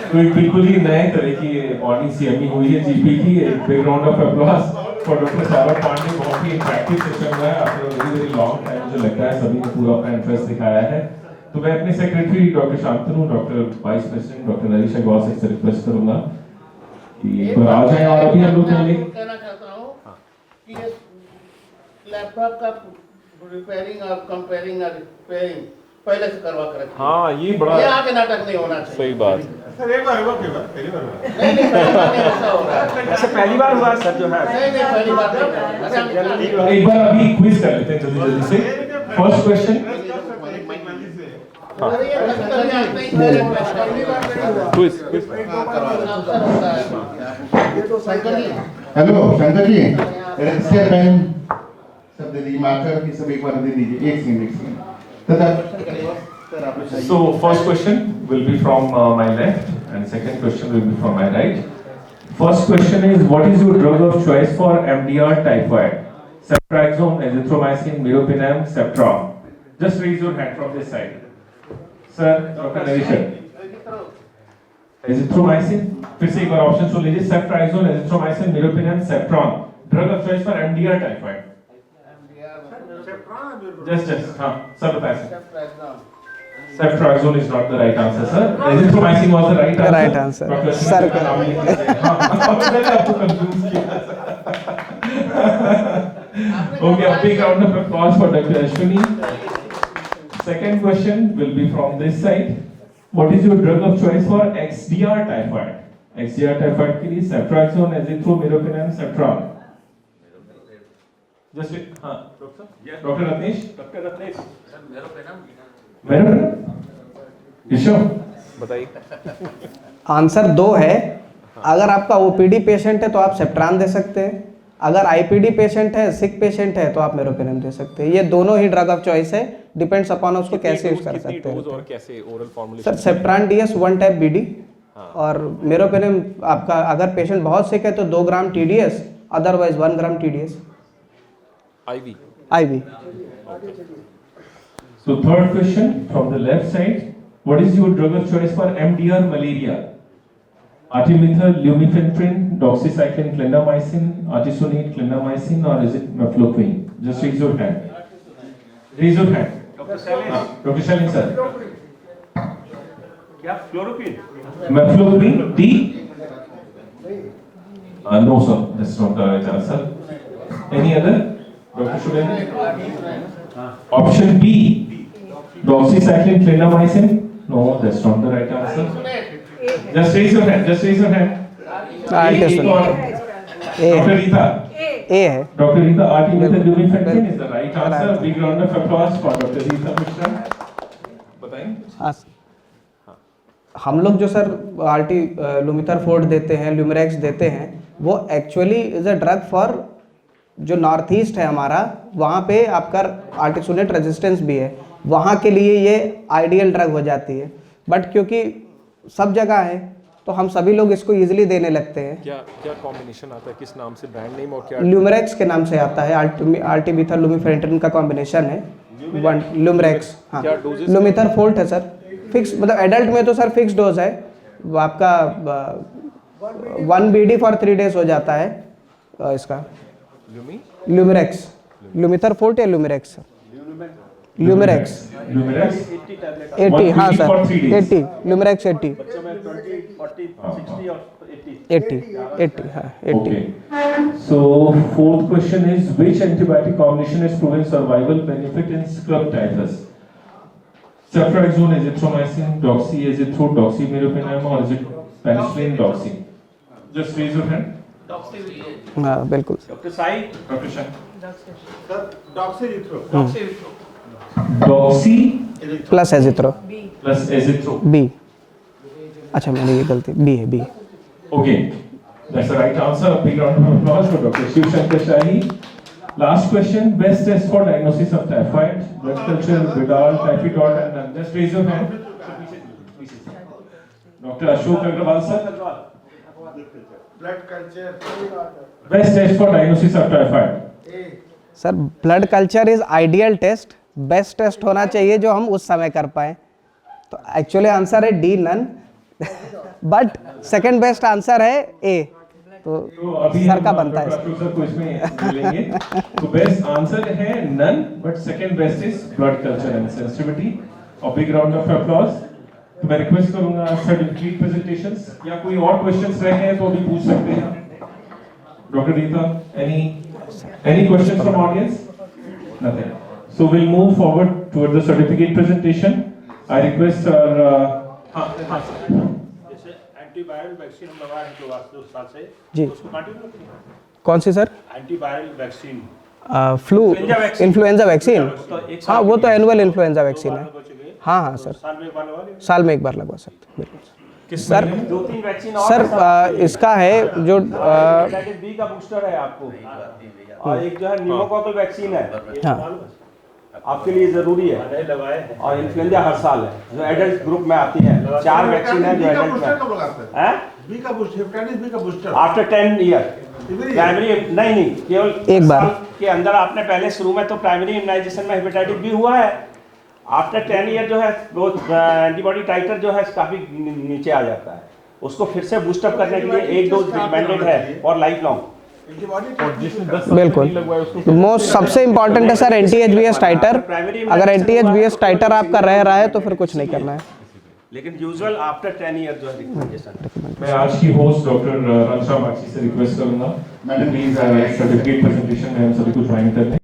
तो एक बिल्कुल ही नए तरह की मॉर्निंग सीएमई हुई है जीपी की। एक big round of applause for doctor Saurabh Pandey. बहुत ही इंटरेक्टिव सेशन हुआ है after very very long time. मुझे लगता है सभी ने पूरा अपना इंटरेस्ट दिखाया है। तो मैं अपने secretary doctor Shantanu, doctor vice president doctor Naresh Agrawal से रिक्वेस्ट करूंगा कि आ जाए और अभी हम लोग कहना चाहता हूँ कि ये लैपटॉप का रिपेयरिंग और कंपेयरिंग और रिपेयरिंग पहले से करवा कर रखिए। हाँ ये बड़ा ये आगे नाटक नहीं होना चाहिए। सही बात। सर एक बार हुआ, पहली बार हुआ। नहीं पहली बार नहीं ऐसा हो रहा है। ऐसे पहली बार हुआ सर जो है। नहीं पहली बार नहीं। एक बार अभी क्विज कर लेते हैं जल्दी जल्दी से। First question quiz hello Shankar ji, register pen सब दे दीजिए, मार्कर भी सब एक बार दे दीजिए। एक second So first question will be from my left and second question will be from my right. First question is, what is your drug of choice for MDR typhoid? Ceftriaxone, azithromycin, meropenem, Ceftriaxone. Just raise your hand from this side. Sir, Dr. Naresh. Azithromycin, फिर से एक बार option सुन लीजिए। Ceftriaxone, azithromycin, meropenem, Ceftriaxone. Drug of choice for MDR typhoid. Just हाँ sir बताएं sir. Ceftriaxone is not the right answer, sir. Azithromycin was the right answer. Right answer. Dr. Ashwini Sir, का नाम लिख लीजिए। हाँ, मैंने आपको confuse किया। Okay, a big round of applause for Dr. Ashwini. Second question will be from this side. What is your drug of choice for XDR typhoid? XDR typhoid के लिए Ceftriaxone, Azithro, Meropenem, Ceftriaxone. Just wait. हाँ, Dr. Ratnesh. Doctor Ratnesh Meropenem. You sure? Answer 2 है। अगर आपका OPD patient है तो आप Septran दे सकते हैं, अगर आईपीडी पेशेंट है, सिक पेशेंट है तो आप मेरोपेनम दे सकते हैं। ये दोनों ही ड्रग ऑफ चॉइस है, डिपेंड्स अपॉन उसको कैसे यूज कर सकते हैं। और कैसे oral formulation? Sir Septran DS 1 type BD और मेरोपेनम आपका अगर पेशेंट बहुत सिक है तो 2 gram TDS, otherwise 1 gram TDS IV. IV. So third question from the left side. What is your drug of choice for MDR malaria? Artemether, lumefantrine, doxycycline, clindamycin, artesunate, clindamycin, or is it mefloquine? Just raise your hand. Raise your hand. Doctor Shailesh Dr. Shailin sir. क्या फ्लोरोक्विन Mefloquine D? No sir, that's not the right answer. Any other? Dr. Shailin? Option B. Doxycycline, clindamycin? No, that's not the right answer. Just raise your hand. Just raise your hand. Dr. Rita. ए है। Dr. Rita, artemether lumefantrine is the right answer. Big round of applause for Dr. Rita Mishra. बताएं? हाँ, हम लोग जो sir arty लुमिथर fort देते हैं, ल्यूमरेक्स देते हैं, वो actually is a drug for जो नॉर्थ ईस्ट है हमारा, वहाँ पे आपका आर्टिसोनेट रेजिस्टेंस भी है, वहाँ के लिए ये आइडियल ड्रग हो जाती है। बट क्योंकि सब जगह है तो हम सभी लोग इसको इजीली देने लगते हैं। क्या क्या कॉम्बिनेशन आता है, किस नाम से, ब्रांड नेम और क्या? ल्यूमरेक्स के नाम से आता है, आर्टिमिथर लुमिफेंट्रिन का कॉम्बिनेशन है, ल्यूमरेक्स। हाँ, लुमिथर फोर्ट है सर, फिक्स, मतलब एडल्ट में तो सर फिक्स डोज है, वो आपका 1 BD फॉर 3 days हो जाता है इसका। ल्यूमरेक्स, लुमिथर फोर्ट या ल्यूमरेक्स? ल्यूमरेक्स 80, हाँ सर 80, ल्यूमरेक्स 80, बच्चों में 20, 40, 60 और 80, हाँ 80। Okay. So fourth question is which antibiotic combination has proven survival benefit in scrub typhus? Ceftriaxone, azithromycin, doxy, azithro, doxymeropenem, or is it penicillin, doxy? Just raise your hand. हाँ बिल्कुल। Doctor Sai Dr. Shah. Doxy Doxy plus azithro plus azithro. B. अच्छा मैंने ये गलती, B है, B. Okay, that's the right answer. A big round of applause for Dr. Shiv Shankar Shahi. Last question: best test for diagnosis of typhoid, blood culture, Vidal, typhoid, and just raise your hand. Dr. Ashok Agrawal sir. Blood culture best test for diagnosis of typhoid? Sir blood culture is ideal test, best test होना चाहिए जो हम उस समय कर पाए। तो actually answer है D, none, but second best answer है ए। तो अभी सर का बनता है सर को इसमें मिलेंगे। तो बेस्ट आंसर है none, but second best is blood culture and sensitivity. और बिग राउंड ऑफ अप्लॉज। तो मैं रिक्वेस्ट करूंगा सर्टिफिकेट प्रेजेंटेशंस या कोई और क्वेश्चंस रह गए तो अभी पूछ सकते हैं। Doctor Rita, any questions from audience? Nothing. So we'll move forward toward the certificate presentation. I request जैसे एंटीवायरल वैक्सीन हम लगा रहे हैं 2 साल से, जी। उसको कंटिन्यू रखिए। कौन सी sir? Antiviral vaccine, flu influenza vaccine? तो एक हाँ वो तो एनुअल इन्फ्लुएंजा वैक्सीन है। हो चुके हैं। हाँ हाँ सर, साल में एक बार लगा लें। साल में एक बार लगवा सकते हैं, बिल्कुल सर। 2-3 वैक्सीन और सर इसका है जो हेपेटाइटिस बी का बूस्टर है आपको, और एक जो है न्यूमोकॉकल वैक्सीन है, हाँ आपके लिए जरूरी है। और इन्फ्लुएंजा हर साल है जो एडल्ट ग्रुप में आती है। 4 वैक्सीन है जो एडल्ट में है। बी का बूस्टर, हेपेटाइटिस बी का बूस्टर आफ्टर 10 ईयर प्राइमरी, नहीं केवल एक बार के अंदर आपने पहले शुरू में तो प्राइमरी इम्यूनाइजेशन में हेपेटाइटिस बी हुआ है। आफ्टर 10 ईयर जो है वो एंटीबॉडी टाइटर जो है काफी नीचे आ जाता है। उसको फिर से बूस्टअप करने के लिए एक डोज रिकमेंडेड है और लाइफ लॉन्ग। बिल्कुल मोस्ट सबसे इम्पॉर्टेंट है सर NT-HBS टाइटर। अगर NT-HBS टाइटर आपका रह रहा है तो फिर कुछ नहीं करना है। लेकिन यूजुअल आफ्टर 10 ईयर जो है रिकमेंडेशन। मैं आज की होस्ट डॉक्टर रंशा बागची से रिक्वेस्ट करूंगा, मैडम प्लीज सर्टिफिकेट प्रेजेंटेशन में हम सभी को ज्वाइन करते हैं।